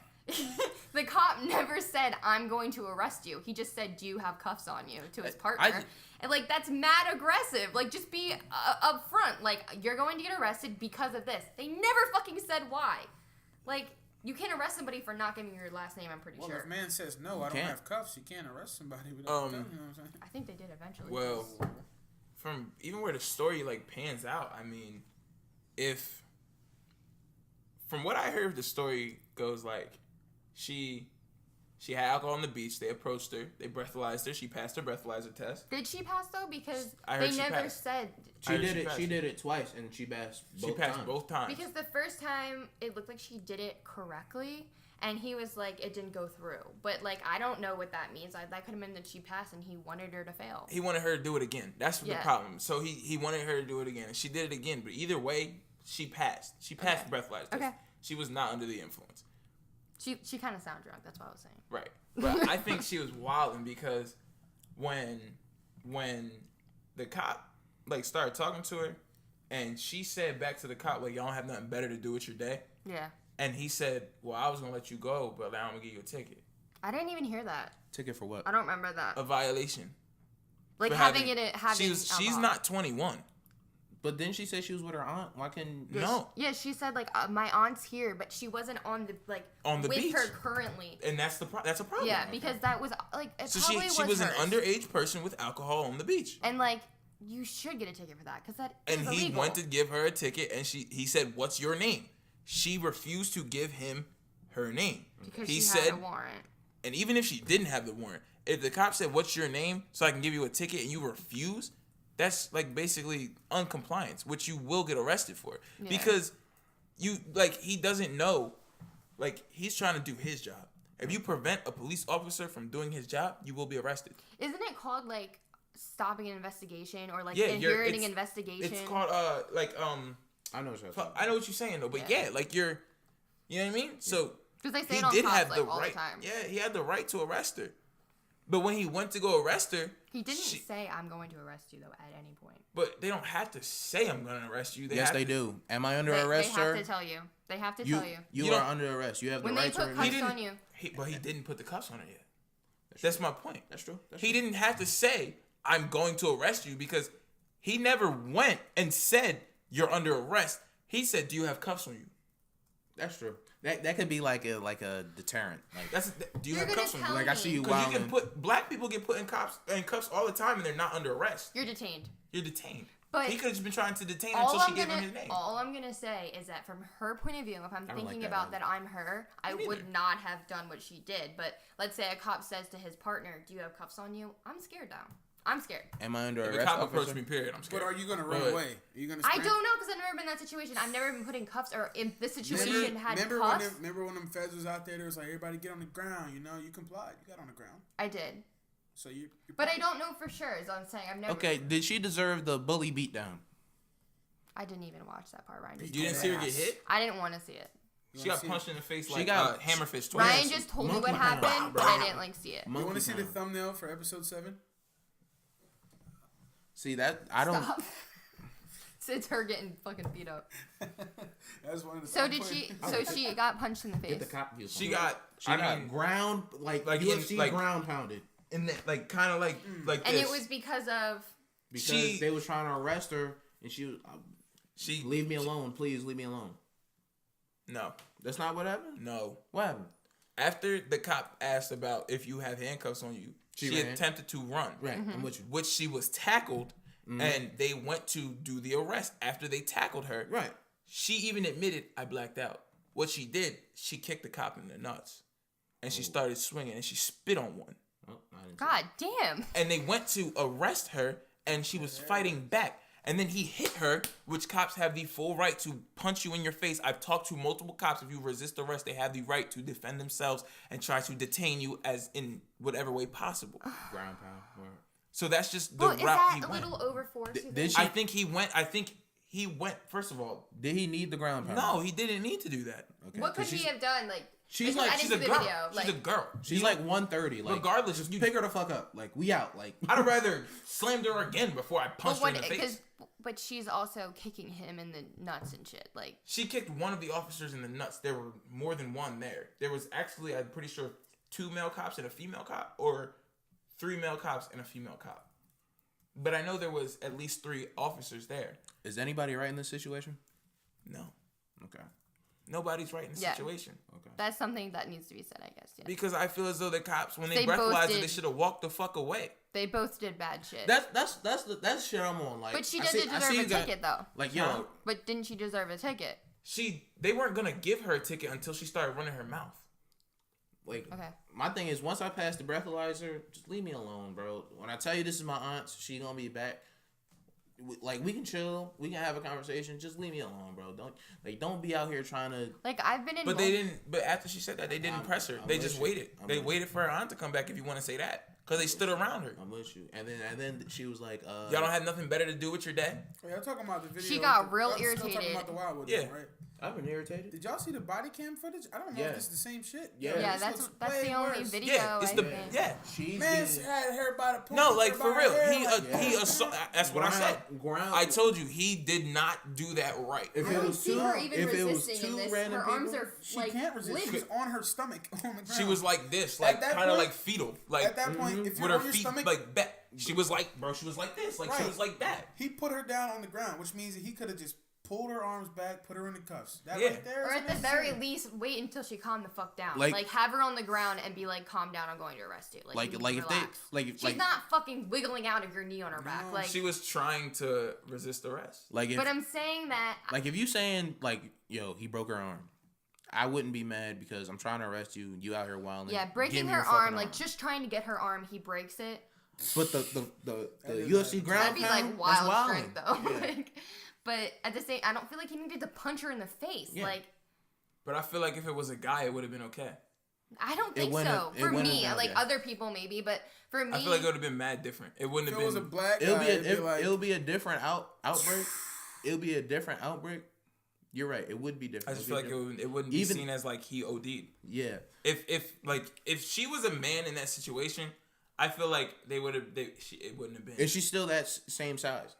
the cop never said I'm going to arrest you. He just said, do you have cuffs on you, to his partner. And like, that's mad aggressive. Like, just be up front. Like, you're going to get arrested because of this. They never fucking said why. Like, you can't arrest somebody for not giving your last name, I'm pretty Well, sure. if man says no, I don't can't. have cuffs, you can't arrest somebody without cuffs. You know what I'm saying? I think they did eventually. Well, from even where the story like pans out, I mean, if from what I heard, the story goes like she had alcohol on the beach. They approached her. They breathalyzed her. She passed her breathalyzer test. Did she pass, though? Because I heard they she never passed. said... She I heard did it. passed. She did it twice, and she passed. She passed both times. Because the first time, it looked like she did it correctly, and he was like, it didn't go through. But, like, I don't know what that means. That could have been that she passed, and he wanted her to fail. He wanted her to do it again. That's the Yeah. problem. So he wanted her to do it again. And she did it again. But either way, she passed. She passed the breathalyzer test. Okay. She was not under the influence. She kind of sounded drunk. That's what I was saying. Right. But I think she was wilding because when the cop like started talking to her and she said back to the cop, like, y'all don't have nothing better to do with your day. Yeah. And he said, well, I was going to let you go, but now I'm going to give you a ticket. I didn't even hear that. Ticket for what? I don't remember that. A violation. Like, for having she's alcohol. not 21. But then she said she was with her aunt. Why can? No. Yeah, she said, like, my aunt's here, but she wasn't on the, like, On the with beach. her currently. And that's a problem. Yeah, because that was, like, it So probably she was an hers. underage person with alcohol on the beach. And, like, you should get a ticket for that, because that And is he illegal. went to give her a ticket, and he said, "What's your name?" She refused to give him her name. Because he she said, had a warrant. and even if she didn't have the warrant, if the cop said, "What's your name?" so I can give you a ticket, and you refuse, that's like basically uncompliance, which you will get arrested for. Yeah. Because he doesn't know, like, he's trying to do his job. If you prevent a police officer from doing his job, you will be arrested. Isn't it called, like, stopping an investigation or, like, Yeah, inheriting it's- investigation? It's called I know what you're talking I know what you're saying though, but yeah, like you know what I mean? So Because they say he it on did cops, have like, the all right. the time. Yeah, he had the right to arrest her. But when he went to go arrest her, He didn't say, I'm going to arrest you, though, at any point. but they don't have to say I'm going to arrest you. Yes, have they to, do. Am I under They arrest, sir? have to tell you. They have to tell you. You You are don't- under arrest. You have When the they right to put remain. cuffs on you. But he didn't put the cuffs on her yet. That's my point. That's true. He didn't have to say I'm going to arrest you because he never went and said you're under arrest. He said, "Do you have cuffs on you?" That's true. That could be like a deterrent. Like Do you You're have gonna cuffs on you? tell like I see you Because you wilding. can black people get put in cuffs all the time and they're not under arrest. You're detained. You're detained. But he could have just been trying to detain her All until she I'm gave him gonna his name. all I'm gonna say is that from her point of view, if I'm don't thinking like that about either. that I'm her, I Me would neither. not have done what she did. But let's say a cop says to his partner, "Do you have cuffs on you?" I'm scared now. I'm scared. Am I under If arrest? a cop officer? approached me, period, I'm scared. But are you gonna run But- away? Are you gonna? I sprint? don't know because I've never been in that situation. I've never been put in cuffs or in this situation had remember cuffs. remember when them feds was out there? There was like everybody get on the ground. You know, you complied. You got on the ground. I did, So you're but I don't know for sure. Is what I'm saying. I've never. Okay, did she deserve the bully beatdown? I didn't even watch that part. Ryan. Just You didn't told see me her that. get hit? I didn't want to see it. She got punched in the face She like got- hammer fist twice. Ryan just told me what happened, but I didn't like see it. You want to see the thumbnail for episode 7? See that I don't. Stop. It's her getting fucking beat up. That's one of the. So did she? So she got punched in the face. Get the cop. She got. She got ground like UFC like ground pounded and like kind of like and this. it was because of. because they was trying to arrest her and she was. She Leave me alone, please. Leave me alone. No. That's not what happened. No. What happened? After the cop asked about if you have handcuffs on you, she ran. attempted to run. Right. I'm with you. Which she was tackled, and they went to do the arrest after they tackled her. Right. She even admitted, I blacked out. What she did, she kicked the cop in the nuts, and she started swinging, and she spit on one. Oh, I didn't see God damn. And they went to arrest her, and she was fighting back. And then he hit her, which cops have the full right to punch you in your face. I've talked to multiple cops. If you resist arrest, they have the right to defend themselves and try to detain you as in whatever way possible. ground pound. Word. So that's just the Well, is route that he a went. little overforce? you Did think? she? I think he went. First of all, Did he need the ground pound? no, he didn't need to do that. Okay. What could 'Cause he have done? Like, she's because like- I didn't She's see a the girl. video. She's a girl. She's like 130. Like Regardless, just you pick her the fuck up. Like we out. Like I'd have rather slammed her again before I punched her in the face. But she's also kicking him in the nuts and shit. Like, She kicked one of the officers in the nuts. There were more than one there. There was actually, I'm pretty sure, 2 male cops and a female cop, or 3 male cops and a female cop. But I know there was at least 3 officers there. is anybody right in this situation? No. Okay. Nobody's right in the Yeah. situation. Okay. that's something that needs to be said, I guess. Yeah. Because I feel as though the cops, when they They both breathalyzed it, did. they should have walked the fuck away. They both did bad shit. That's shit I'm on. Like, But she I did see- I deserve see a you got- ticket, though. Like yo, Huh? But didn't she deserve a ticket? They weren't going to give her a ticket until she started running her mouth. like Okay. my thing is once I pass the breathalyzer, just leave me alone, bro. When I tell you this is my aunt, she gonna be back. Like we can chill, we can have a conversation. Just leave me alone, bro. Don't be out here trying to. Like, I've been in. But they didn't. But after she said that, they didn't I'm- press her. I'm They with just you. waited. I'm They with waited for her aunt to come back. If you want to say that, because they stood around her. I'm with you. And then she was like, Y'all don't have nothing better to do with your day? Wait, y'all talking about the video? She got y'all real still irritated. Talking about the Wildwood, Yeah. right? I've been irritated. Did y'all see the body cam footage? I don't know Yeah. if this is the same shit. Yeah. Yo, Yeah, this that's looks the way only worse. video. Yeah, it's I the think. She's Man's getting- had her by the pull No, her like by for her real. hair, He like, that's what I said. Ground. I told you he did not do that right. If I it don't was see two, her even if it was resisting in two this. random Her arms people, are She like can't resist. limp. She's on her stomach on the ground. She was like this, At like that kind of point- like fetal, like At that point, if with you're her on your feet stomach, like that. She was like, bro, she was like this, like she Right. was like that. he put her down on the ground, which means that he could have just pulled her arms back, put her in the cuffs. That Yeah. right there Or is at the unnecessary. very least, wait until she calmed the fuck down. Like- Like have her on the ground and be like, "Calm down, I'm going to arrest you." like you need like to if they relax. like if She's like not fucking wiggling out of your knee on her back. No, Like, She was trying to resist arrest. like if but I'm saying that like if you saying like yo he broke her arm, I wouldn't be mad because I'm trying to arrest you. You out here wilding. yeah, Give breaking me her your fucking arm, like just trying to get her arm, he breaks it. But the is UFC bad. ground That'd be pound, like wild that's wilding. strength though. Yeah. Like, but at the same, I don't feel like he needed to punch her in the face. Yeah. Like, But I feel like if it was a guy, it would have been okay. I don't It think wouldn't so. have- it For wouldn't me, have, like yeah. other people maybe, but for me, I feel like it would have been mad different. It wouldn't If have it was a been. black It'll guy, be a, it'd be like, it'll be a different outbreak. It'll be a different outbreak. You're right. It would be I different. just It'd feel be like different. it wouldn't be Even- seen as like he OD'd. Yeah. If she was a man in that situation, I feel like it wouldn't have been. Is she still that same size?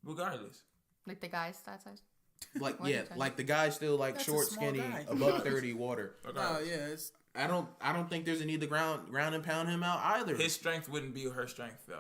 Regardless. like the guys that size. Like What are yeah, you talking like the guy's still like That's a short, small skinny, guy. above 30 water. no, Regardless. yeah, it's I don't think there's a need to ground and pound him out either. His strength wouldn't be her strength though.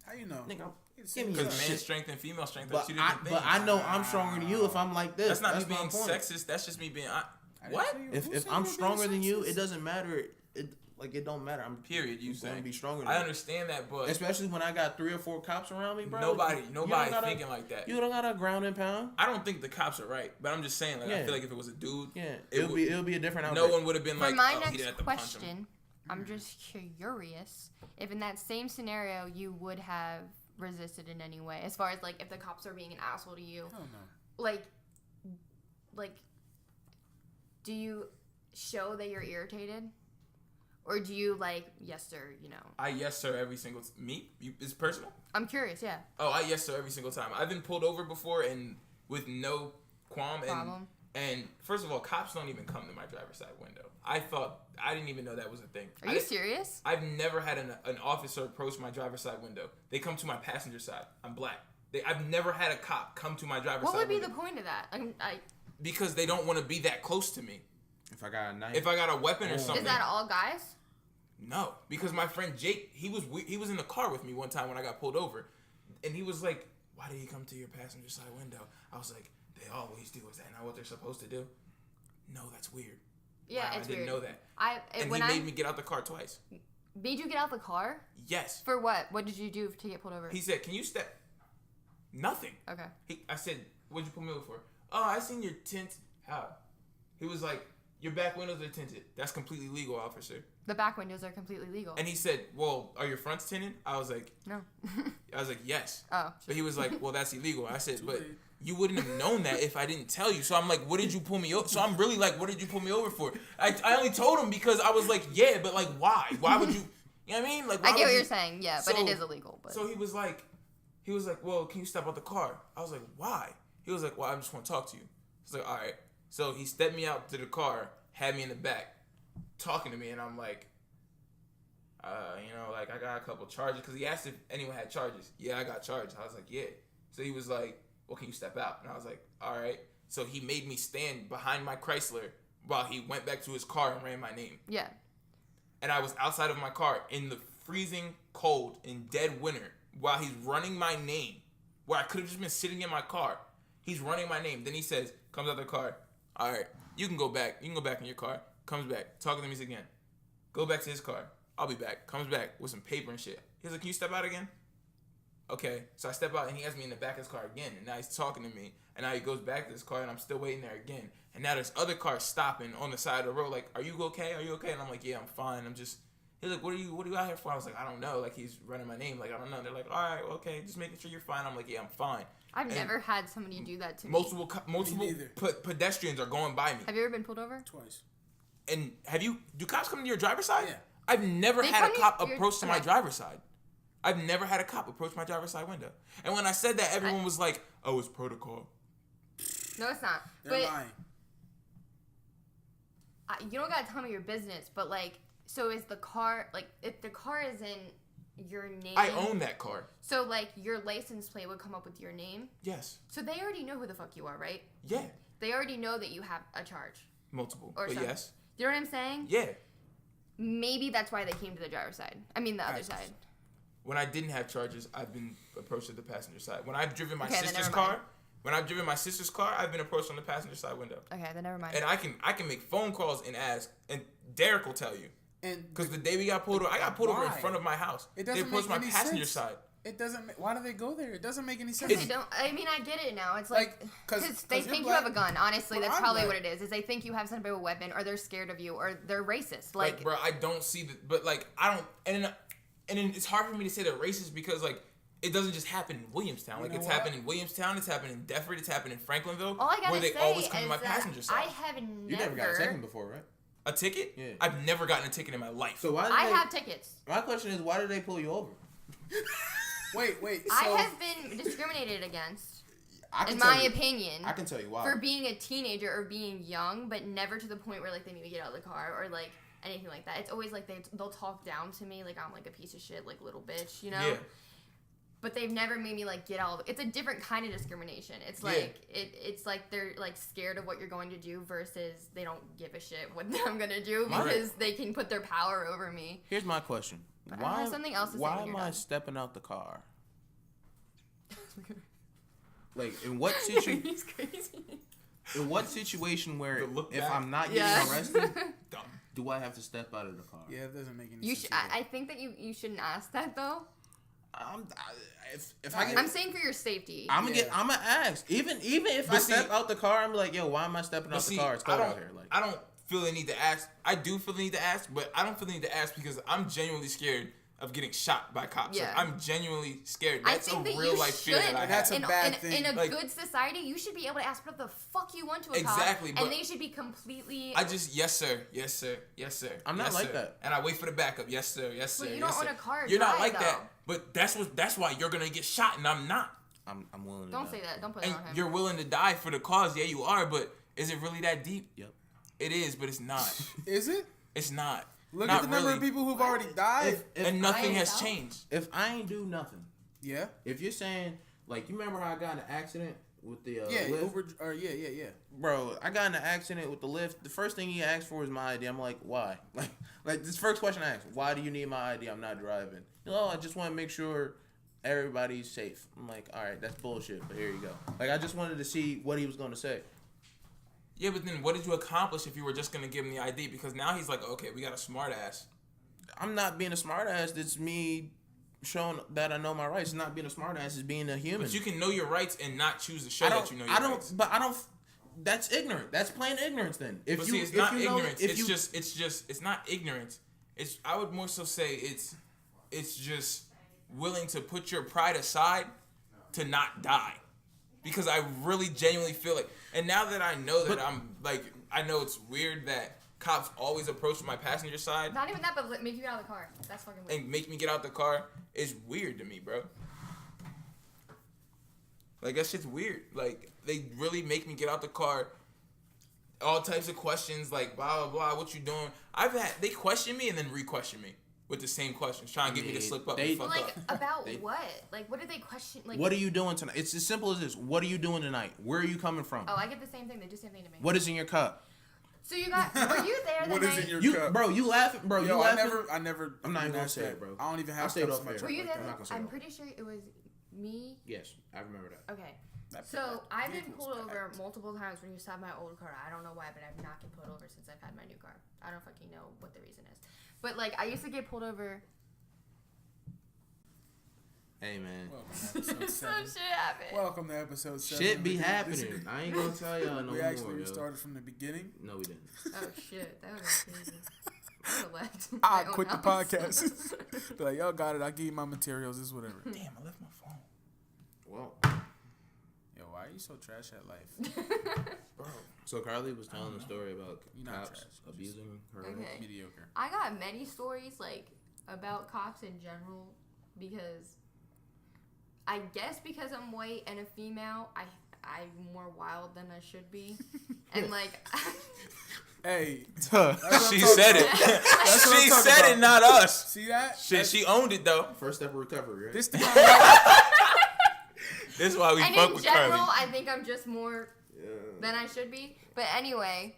how you know. Nigga, It's give me the your Because same man's shit. strength and female strength are But two different I, things. but I know I'm stronger than you if I'm like this. That's not me my being point. sexist. That's just me being. I didn't What? say you- who If said I'm you were being stronger than you, sexist? it doesn't matter. It don't matter. I'm Period. You I'm gonna saying? be stronger. Than I you. understand that, but Especially when I got 3 or 4 cops around me, bro. nobody You don't gotta- thinking like that. You don't got to ground and pound. I don't think the cops are right, but I'm just saying. Like I Yeah. feel like if it was a dude, Yeah, it it'll be a different no outbreak. one would have been For like, my oh, he next didn't have to punch him. question, I'm just curious if in that same scenario you would have resisted in any way, as far as like if the cops are being an asshole to you, Hell no. like, do you show that you're irritated, or do you like yes sir, you know? I yes sir every single me. It's personal. I'm curious, yeah. Oh, I yes sir every single time. I've been pulled over before and with no qualm and Problem. And first of all, cops don't even come to my driver's side window. I didn't even know that was a thing. Are you serious? I've never had an officer approach my driver's side window. They come to my passenger side. I'm black. I've never had a cop come to my driver's What side would be window. the point of that? Because they don't want to be that close to me. If I got a knife. If I got a weapon or something. Is that all guys? No, because my friend Jake, he was in the car with me one time when I got pulled over, and he was like, "Why did he come to your passenger side window?" I was like, "They always do. Is that not what they're supposed to do?" No, that's weird. Yeah, Wow, it's I didn't weird. know that. And When he I made me get out the car twice. made you get out the car Yes. for what? What did you do to get pulled over? He said, "Can you step?" Nothing. Okay. I said, "What'd you pull me over for?" "Oh, I seen your tint." How? He was like, "Your back windows are tinted. That's completely legal, officer." The back windows are completely legal. And he said, "Well, are your fronts tinted?" I was like, No. "Yes." Oh. But he was like, "Well, that's illegal." I said, "But you wouldn't have known that if I didn't tell you." So I'm like, "What did you pull me over?" So I'm really like, "What did you pull me over for?" I only told him because I was like, "Yeah, but like, why? Why would you?" You know what I mean? Like, why I get would what you? you're saying. Yeah, but it is illegal. But So he was like, "Well, can you step out the car?" I was like, "Why?" He was like, "Well, I just want to talk to you." I was like, "All right." So he stepped me out to the car, had me in the back, talking to me, and I'm like, like I got a couple charges, because he asked if anyone had charges. Yeah, I got charged. I was like, yeah. So he was like, well, can you step out? And I was like, all right. So he made me stand behind my Chrysler while he went back to his car and ran my name. yeah. And I was outside of my car in the freezing cold in dead winter while he's running my name, where I could have just been sitting in my car. He's running my name. Then he says, comes out the car, all right, you can go back. You can go back in your car. Comes back, talking to me again. Go back to his car. I'll be back. Comes back with some paper and shit. He's like, can you step out again? Okay. So I step out, and he has me in the back of his car again. And now he's talking to me. And now he goes back to his car, and I'm still waiting there again. And now there's other cars stopping on the side of the road, like, are you okay? Are you okay? And I'm like, yeah, I'm fine. He's like, what are you out here for? I was like, I don't know. Like, he's running my name. Like, I don't know. They're like, all right, okay, just making sure you're fine. I'm like, yeah, I'm fine. I've And never had somebody do that to me. Multiple neither. pedestrians are going by me. Have you ever been pulled over? Twice. And do cops come to your driver's side? Yeah. I've never They had a come to cop your- approach to my okay. driver's side. I've never had a cop approach my driver's side window. And when I said that, everyone was like, oh, it's protocol. No, it's not. They're But lying. you don't gotta tell me your business. But like, so is the car like if the car is in your name? I own that car. So like your license plate would come up with your name. Yes. So they already know who the fuck you are, right? Yeah. They already know that you have a charge. Multiple. Or But some- yes. You know what I'm saying? Yeah. Maybe that's why they came to the driver's side. I mean the other Right. side. When I didn't have charges, I've been approached at the passenger side. When I've driven my Okay, then sister's never car, mind. I've been approached on the passenger side window. Okay, then never mind. And I can make phone calls and ask, and Derek will tell you. And Because the day we got pulled over, I got pulled over in Why? front of my house. It They doesn't approached make my any passenger sense. side. it doesn't. Why do they go there? It doesn't make any sense. Because they don't. I mean, I get it now. It's like, Like, 'cause they you're think you black. have a gun. Honestly, Well, that's I'm probably black. what it is. Is they think you have some type of weapon, or they're scared of you, or they're racist. Like, Bro, I don't see the, but like I don't, and then it's hard for me to say they're racist because like it doesn't just happen in Williamstown. Like You know it's what? happened in Williamstown, it's happened in Deptford, it's happened in Franklinville, all I gotta where they say always come is to my that passenger I side. have You never got a ticket before, right? A ticket? Yeah. I've never gotten a ticket in my life. So why? Did I they, have tickets. My question is, why did they pull you over? Wait. So, I have been discriminated against, I can in tell my you- opinion, I can tell you why. for being a teenager or being young, but never to the point where like they need to get out of the car or like anything like that. It's always like they'll talk down to me like I'm like a piece of shit, like little bitch, you know. Yeah. But they've never made me like get out of it. It's a different kind of discrimination. It's Yeah. like it's like they're like scared of what you're going to do versus they don't give a shit what I'm gonna do Right. because they can put their power over me. Here's my question. But I Why? have something else to say why when am you're I done. stepping out the car? Like in what situation? He's crazy. In what situation where The look if back. I'm not Yeah. getting arrested, Dumb. do I have to step out of the car? yeah, it doesn't make any You sense. should. either. I think that you shouldn't ask that though. If I get, I'm saying for your safety. I'm gonna Yeah. get. I'm gonna ask. Even if But I see- step out the car, I'm like, yo, why am I stepping But out see, the car? It's I cold don't, out here. Like, I don't feel the need to ask. I do feel the need to ask, but I don't feel the need to ask because I'm genuinely scared of getting shot by cops. Yeah. Like, I'm genuinely scared. I That's a think that real you life fear should. that I That's have. a bad thing. In a Like- good society, you should be able to ask what the fuck you want to a Exactly, cop, but and they should be completely. I just yes sir, yes sir, yes sir. I'm not yes, like sir. that. And I wait for the backup. Yes sir, yes sir. But you yes, don't sir. own a car to You're not drive, like that. though. But that's why you're gonna get shot, and I'm not. I'm willing to. Don't die. say that. Don't put that And on him. you're willing to die for the cause. Yeah, you are. But Is it really that deep? Yep. It is, but it's not. Is it? It's not. Look Not at the number of really. people who've already died. And nothing has myself- changed. If I ain't do nothing, Yeah. if you're saying like, you remember how I got in an accident with the Yeah. Lyft? Uber. Or yeah. Bro, I got in an accident with the Lyft. The first thing he asked for is my ID. I'm like, why? Like this first question I asked, why do you need my ID? I'm not driving. No, I just want to make sure everybody's safe. I'm like, all right, that's bullshit. But here you go. Like, I just wanted to see what he was gonna say. Yeah, but then what did you accomplish if you were just gonna give him the ID? Because now he's like, okay, we got a smart ass. I'm not being a smartass. It's me showing that I know my rights. It's not being a smartass. It's being a human. But you can know your rights and not choose to show I don't. that you know your I don't. rights. But I don't. That's ignorant. That's plain ignorance. Then if But you, see, it's if not you know, ignorance. if you, It's not ignorance. It's. I would more so say it's just willing to put your pride aside to not die, because I really genuinely feel like, and now that I know that I'm like, I know it's weird that cops always approach my passenger side Not even that, but make you get out of the car. That's fucking weird. and make me get out the car is weird to me, bro. Like, that shit's weird. Like, they really make me get out the car. All types of questions, like, blah, blah, blah, what you doing? They question me and then re-question me with the same questions, trying to get me to slip up They- and But, fuck like, up. about They- what? Like, what did they question? Like, what are you doing tonight? It's as simple as this. What are you doing tonight? Where are you coming from? Oh, I get the same thing. They do the same thing to me. What is in your cup? So you got? Were you there the What night? is in your You, cup? bro, you laughing, bro? Yo, you I laughing? never. I'm not even gonna asked say that. it, bro. I don't even I'll have stay it cups off in my air. truck Were you like there? that. not gonna say I'm that. pretty sure it was me. Yes, I remember that. Okay. That- So I've been vehicle's pulled over packed. multiple times when you stop my old car. I don't know why, but I've not been pulled over since I've had my new car. I don't fucking know what the reason is. But like I used to get pulled over. Hey, man. Welcome to episode Some 7. shit happened. Welcome to episode 7. Shit be This- happening. I ain't gonna tell y'all no we more, actually yo. started from the beginning. No, we didn't. Oh shit, that was crazy. I would have left. I my own quit the house. podcast. Be like, y'all got it. I'll give you my materials. It's whatever. Damn, I left my phone. Well, Yo, why are you so trash at life? bro. So Carly was telling the story about You're not cops trash. You're abusing her. Okay. Mediocre. I got many stories like about cops in general because I guess because I'm white and a female, I'm more wild than I should be, and like. Hey, She what I'm said talking it. That's what I'm She talking said about. it, not us. see that? Shit, she owned it though. First step of recovery, right? This the kind of white- This is why we And fuck in with general, Carly. I think I'm just more than I should be. But anyway,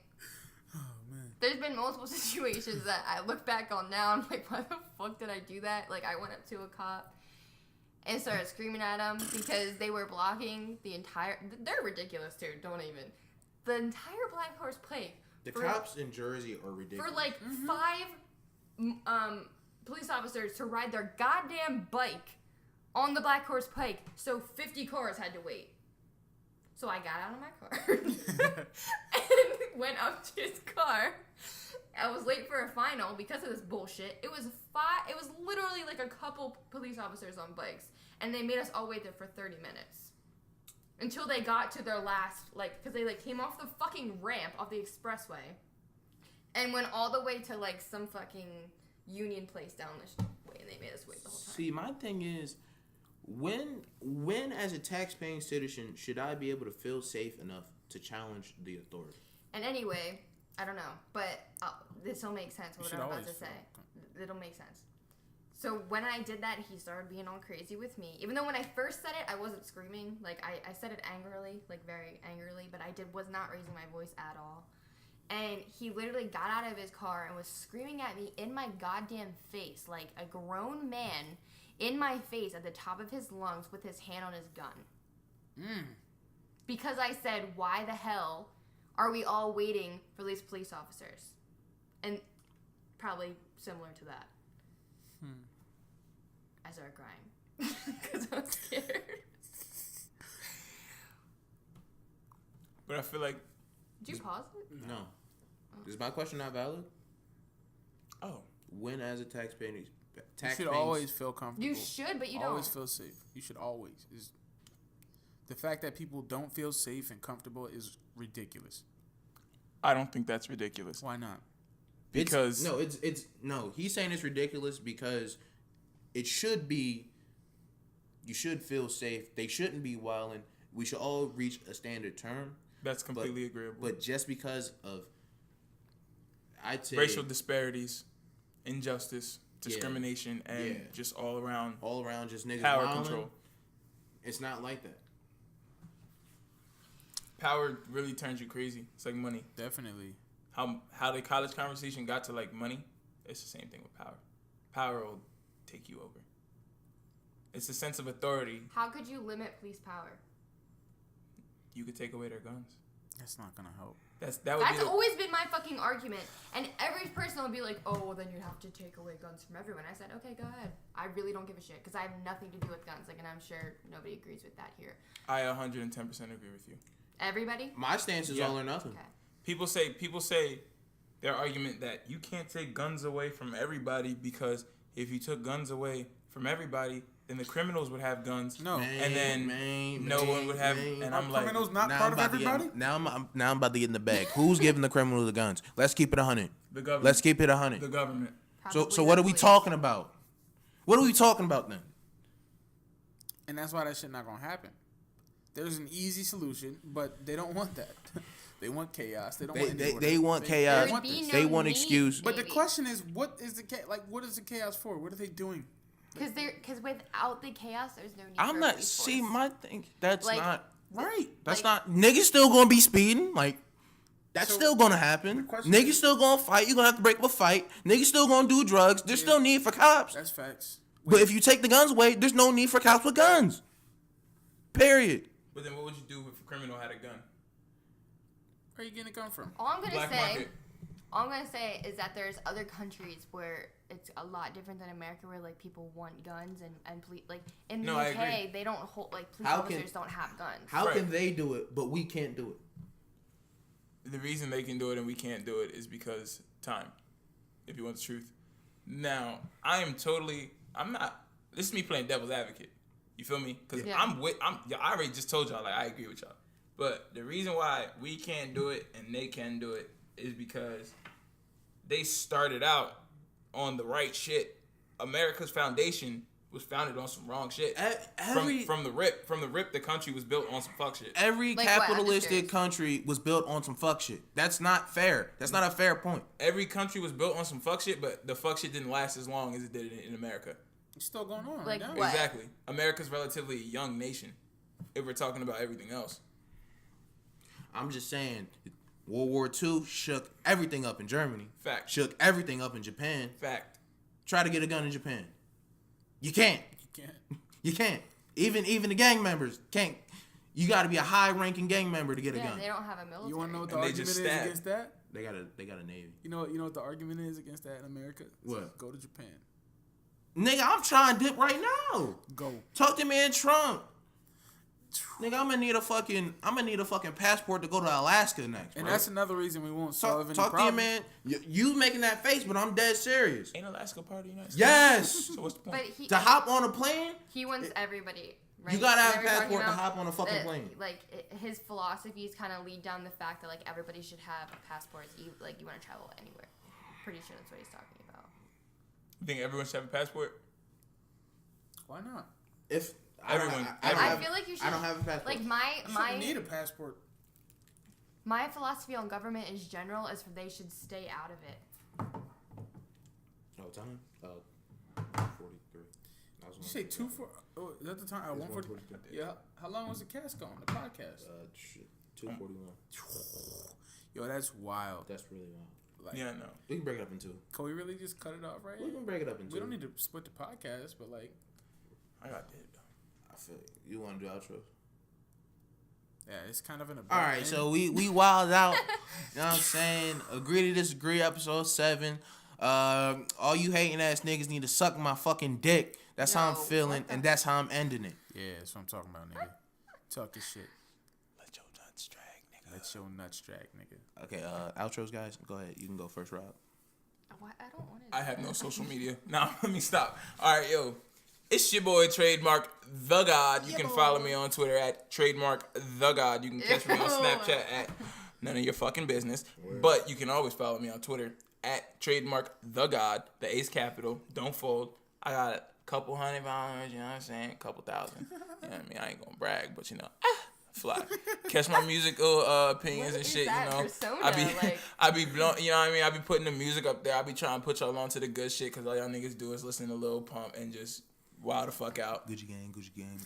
there's been multiple situations that I look back on now. I'm like, why the fuck did I do that? Like, I went up to a cop and started screaming at him because they were blocking the entire. They're ridiculous too. Don't even. The entire Black Horse Pike. The for- cops in Jersey are ridiculous. for like 5 police officers to ride their goddamn bike on the Black Horse Pike, so 50 cars had to wait. So I got out of my car and went up to his car. I was late for a final because of this bullshit. It was literally like a couple police officers on bikes, and they made us all wait there for 30 minutes. Until they got to their last, like, because they, like, came off the fucking ramp off the expressway and went all the way to, like, some fucking Union Place down the way, and they made us wait the whole time. See, my thing is, when as a tax-paying citizen should I be able to feel safe enough to challenge the authority? And anyway, I don't know, but this will make sense, You what should I'm about always to say. feel It'll make sense. So when I did that, he started being all crazy with me. Even though when I first said it, I wasn't screaming. Like, I said it angrily, like, very angrily, but I was not raising my voice at all. And he literally got out of his car and was screaming at me in my goddamn face, like a grown man in my face at the top of his lungs with his hand on his gun. Because I said, why the hell are we all waiting for these police officers? And probably similar to that. I started crying because I was scared. But I feel like, Did you pause it? No. Is my question not valid? oh, When as a taxpaying You should always feel comfortable. You should, but you always don't. feel safe. You should always. The fact that people don't feel safe and comfortable is ridiculous. I don't think that's ridiculous. Why not? Because it's no. He's saying it's ridiculous because it should be. You should feel safe. They shouldn't be wilding. We should all reach a standard term. That's completely agreeable. But just because of, I'd say racial disparities, injustice, discrimination, and just all around just niggas power wilding, control. it's not like that. Power really turns you crazy. It's like money. Definitely. How the college conversation got to like money, it's the same thing with power. Power will take you over. It's a sense of authority. How could you limit police power? You could take away their guns. That's not gonna help. That would That's be always been my fucking argument. And every person will be like, oh, well, then you have to take away guns from everyone. I said, okay, go ahead. I really don't give a shit because I have nothing to do with guns. Like, and I'm sure nobody agrees with that here. I 110% agree with you. Everybody? My stance is all or nothing. Okay. People say their argument that you can't take guns away from everybody because if you took guns away from everybody, then the criminals would have guns. No. And then no one would have. And I'm like, Criminals not part of everybody? Now I'm about to get in the bag. Who's giving the criminals the guns? Let's keep it 100. the government. Let's keep it 100. the government. So Probably what are the we police. talking about? What are we talking about then? And that's why that shit not gonna happen. There's an easy solution, but they don't want that. They want chaos. They don't want any order. They want chaos. There would be They no want need, excuse. But the maybe. question is, what is the what is the chaos for? What are they doing? Because without the chaos, there's no need I'm for not. police See, force. my thing. That's Like, not right. That's like- not. Niggas still gonna be speeding. Like that's So, still gonna happen. the question Niggas is- still gonna fight. You gonna have to break up a fight. Niggas still gonna do drugs. There's still need for cops. That's facts. But if you take the guns away, there's no need for cops with guns. Period. But then what would you do if a criminal had a gun? Where are you getting a gun from? All I'm gonna Black say, market. all I'm gonna say is that there's other countries where it's a lot different than America, where like people want guns and police. Like in the No, I UK, agree. they don't hold like police How can- officers don't have guns. How Right. can they do it, but we can't do it? The reason they can do it and we can't do it is because time. If you want the truth. Now, I'm not. This is me playing devil's advocate. You feel me? Because Yeah. I already just told y'all, like, I agree with y'all. But the reason why we can't do it and they can do it is because they started out on the right shit. America's foundation was founded on some wrong shit. From the rip, the country was built on some fuck shit. Every Like what? I'm just capitalistic curious. country was built on some fuck shit. That's not fair. That's not a fair point. Every country was built on some fuck shit, but the fuck shit didn't last as long as it did in America. It's still going on. Like right now. what? Exactly. America's relatively a young nation if we're talking about everything else. I'm just saying, World War II shook everything up in Germany. Fact. Shook everything up in Japan. Fact. Try to get a gun in Japan. You can't. You can't. You can't. Even the gang members can't. You got to be a high-ranking gang member to get a Yeah, gun. they don't have a military. You want to know what the And they argument just is stabbed. against that? They got a navy. You know what the argument is against that in America? What? Go to Japan. Nigga, I'm trying to dip right now. Go. Talk to me in Trump. Nigga, I'm gonna need a fucking passport to go to Alaska next. And bro. that's another reason we won't solve any talk to you, problem. man. You making that face, but I'm dead serious. Ain't Alaska part of the United States? Yes. So what's the point? But To hop on a plane, he wants everybody. Right? you gotta have a Remember talking passport to about hop on a fucking that, plane. Like his philosophies kind of lead down the fact that like everybody should have a passport. You want to travel anywhere. Pretty sure that's what he's talking about. You think everyone should have a passport? Why not? If Everyone- I feel like you should. I don't have a passport. Like my You shouldn't need a passport. my philosophy on government is general is for they should stay out of it. No time. 43. You say 2 Oh, is that the time? 140. Yeah. How long was the cast going? The podcast. 241. Yo, that's wild. That's really long. Like, Yeah, no. We can break it up in two. can we really just cut it off right We here? can break it up in two. We don't need to split the podcast, but like, I got dead. I feel you want to do outros. yeah, it's kind of an. All right, so we wild out. You know what I'm saying? Agree to disagree. Episode 7. All you hating ass niggas need to suck my fucking dick. That's how I'm No, feeling, what the- and that's how I'm ending it. Yeah, that's what I'm talking about, nigga. Talk your shit. Let your nuts drag, nigga. Let your nuts drag, nigga. Okay, outros, guys. Go ahead. You can go first, Rob. What? I don't want to. I have no social media. Nah, let me stop. All right, yo. It's your boy, Trademark The God. You can follow me on Twitter at Trademark The God. You can catch me on Ew. Snapchat at none of your fucking business. But you can always follow me on Twitter at Trademark The God. The A's capital. Don't fold. I got a couple hundred followers, you know what I'm saying? A couple thousand. You know what I mean? I ain't gonna brag, but you know. Fly. Catch my musical opinions What and is shit, that you know. persona? I be blown, you know what I mean? I be putting the music up there. I be trying to put y'all on to the good shit because all y'all niggas do is listen to Lil Pump and just wild the fuck out. Gucci gang, Gucci gang.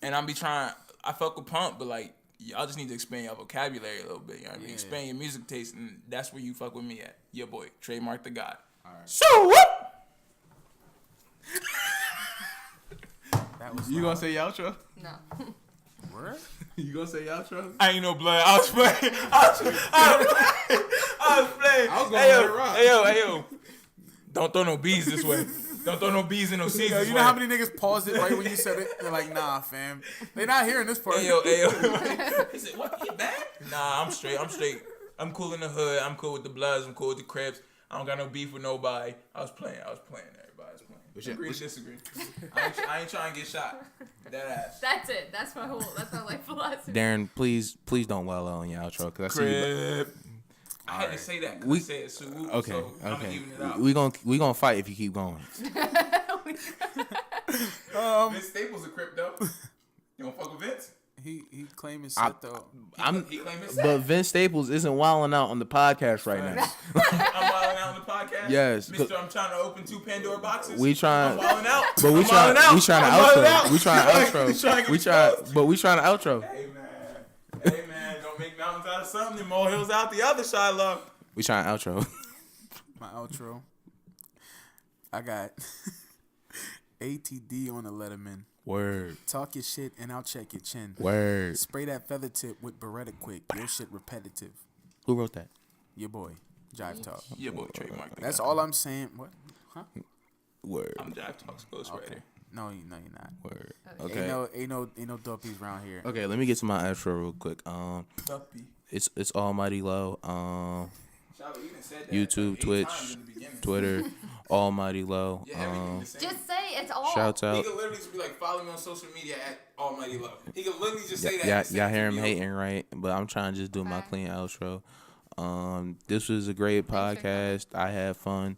And I be trying, I fuck with Pump, but like, y'all just need to expand your vocabulary a little bit, you know what I mean? Yeah. Expand your music taste, and that's where you fuck with me at. Your boy, Trademark the God. Alright. So what? That was You gonna loud. say your outro? No. Word? You gonna say your outro? I ain't no blood. I was playing. I was playing. I was gonna Hey let yo, it rock. hey yo. Don't throw no bees this way. Don't throw no bees in no seeds Yo, this you way. know how many niggas paused it right when you said it? They're like, nah, fam. They not hearing this part. Hey yo. He said, "What? You back?" Nah, I'm straight. I'm cool in the hood. I'm cool with the Bloods. I'm cool with the Crips. I don't got no beef with nobody. I was playing. Everybody was playing. Agree to disagree. I ain't trying to get shot. That ass. That's it. That's my life philosophy. Darren, please don't well on your outro because I see you. Crip. I had to say that. 'Cause We- I said Sue Woo, Okay, so I'm okay. even it out. We gonna fight if you keep going. Vince Staples a Crip though. You don't fuck with Vince? He claimed his shit, though. He claimed his But Vince Staples isn't wilding out on the podcast right now. I'm wilding out on the podcast. Yes, Mister, I'm trying to open 2 Pandora boxes. We trying- I'm wilding out. But we I'm trying wilding out. we trying to I'm wilding outro. out. We trying to Trying to outro. get We me try close. but we trying to outro. Hey man, don't make mountains out of something. Them molehills out the other side, love. We trying to outro. My outro. I got ATD on the Letterman. Word. Talk your shit and I'll check your chin. Word. Spray that feather tip with Beretta quick. Your shit repetitive. Who wrote that? Your boy. Jive Talk. Yeah, boy, trademark. That's all I'm saying. What? Huh? Word. I'm Jive Talks ghostwriter. Okay. No, you're not. Word. Okay. Okay. Ain't no dopies around here. Okay, let me get to my outro real quick. Puppy. It's Almighty Low. Charlotte, you done said that YouTube, like 8 Twitch, times in the beginning. Twitter, Almighty Low. Yeah, everything the same. Just say it's all. Shouts He out. could literally just be like, follow me on social media at Almighty Love. He could literally just say that. Yeah, and send y'all it hear to him me. hating, right? But I'm trying to just do my Okay. clean outro. This was a great Thanks for coming. podcast. I had fun.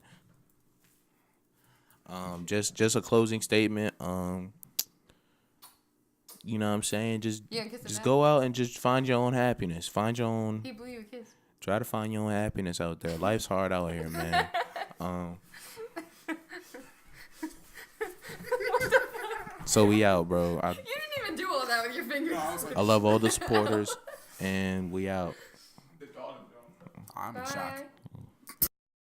Just a closing statement. You know what I'm saying? Just You gonna kiss him now? go out and just find your own happiness. Find your own. He blew you a kiss. Try to find your own happiness out there. Life's hard out here, man. So we out, bro. You didn't even do all that with your fingers. I love all the supporters, and we out. The dog. I'm in shock. Bye.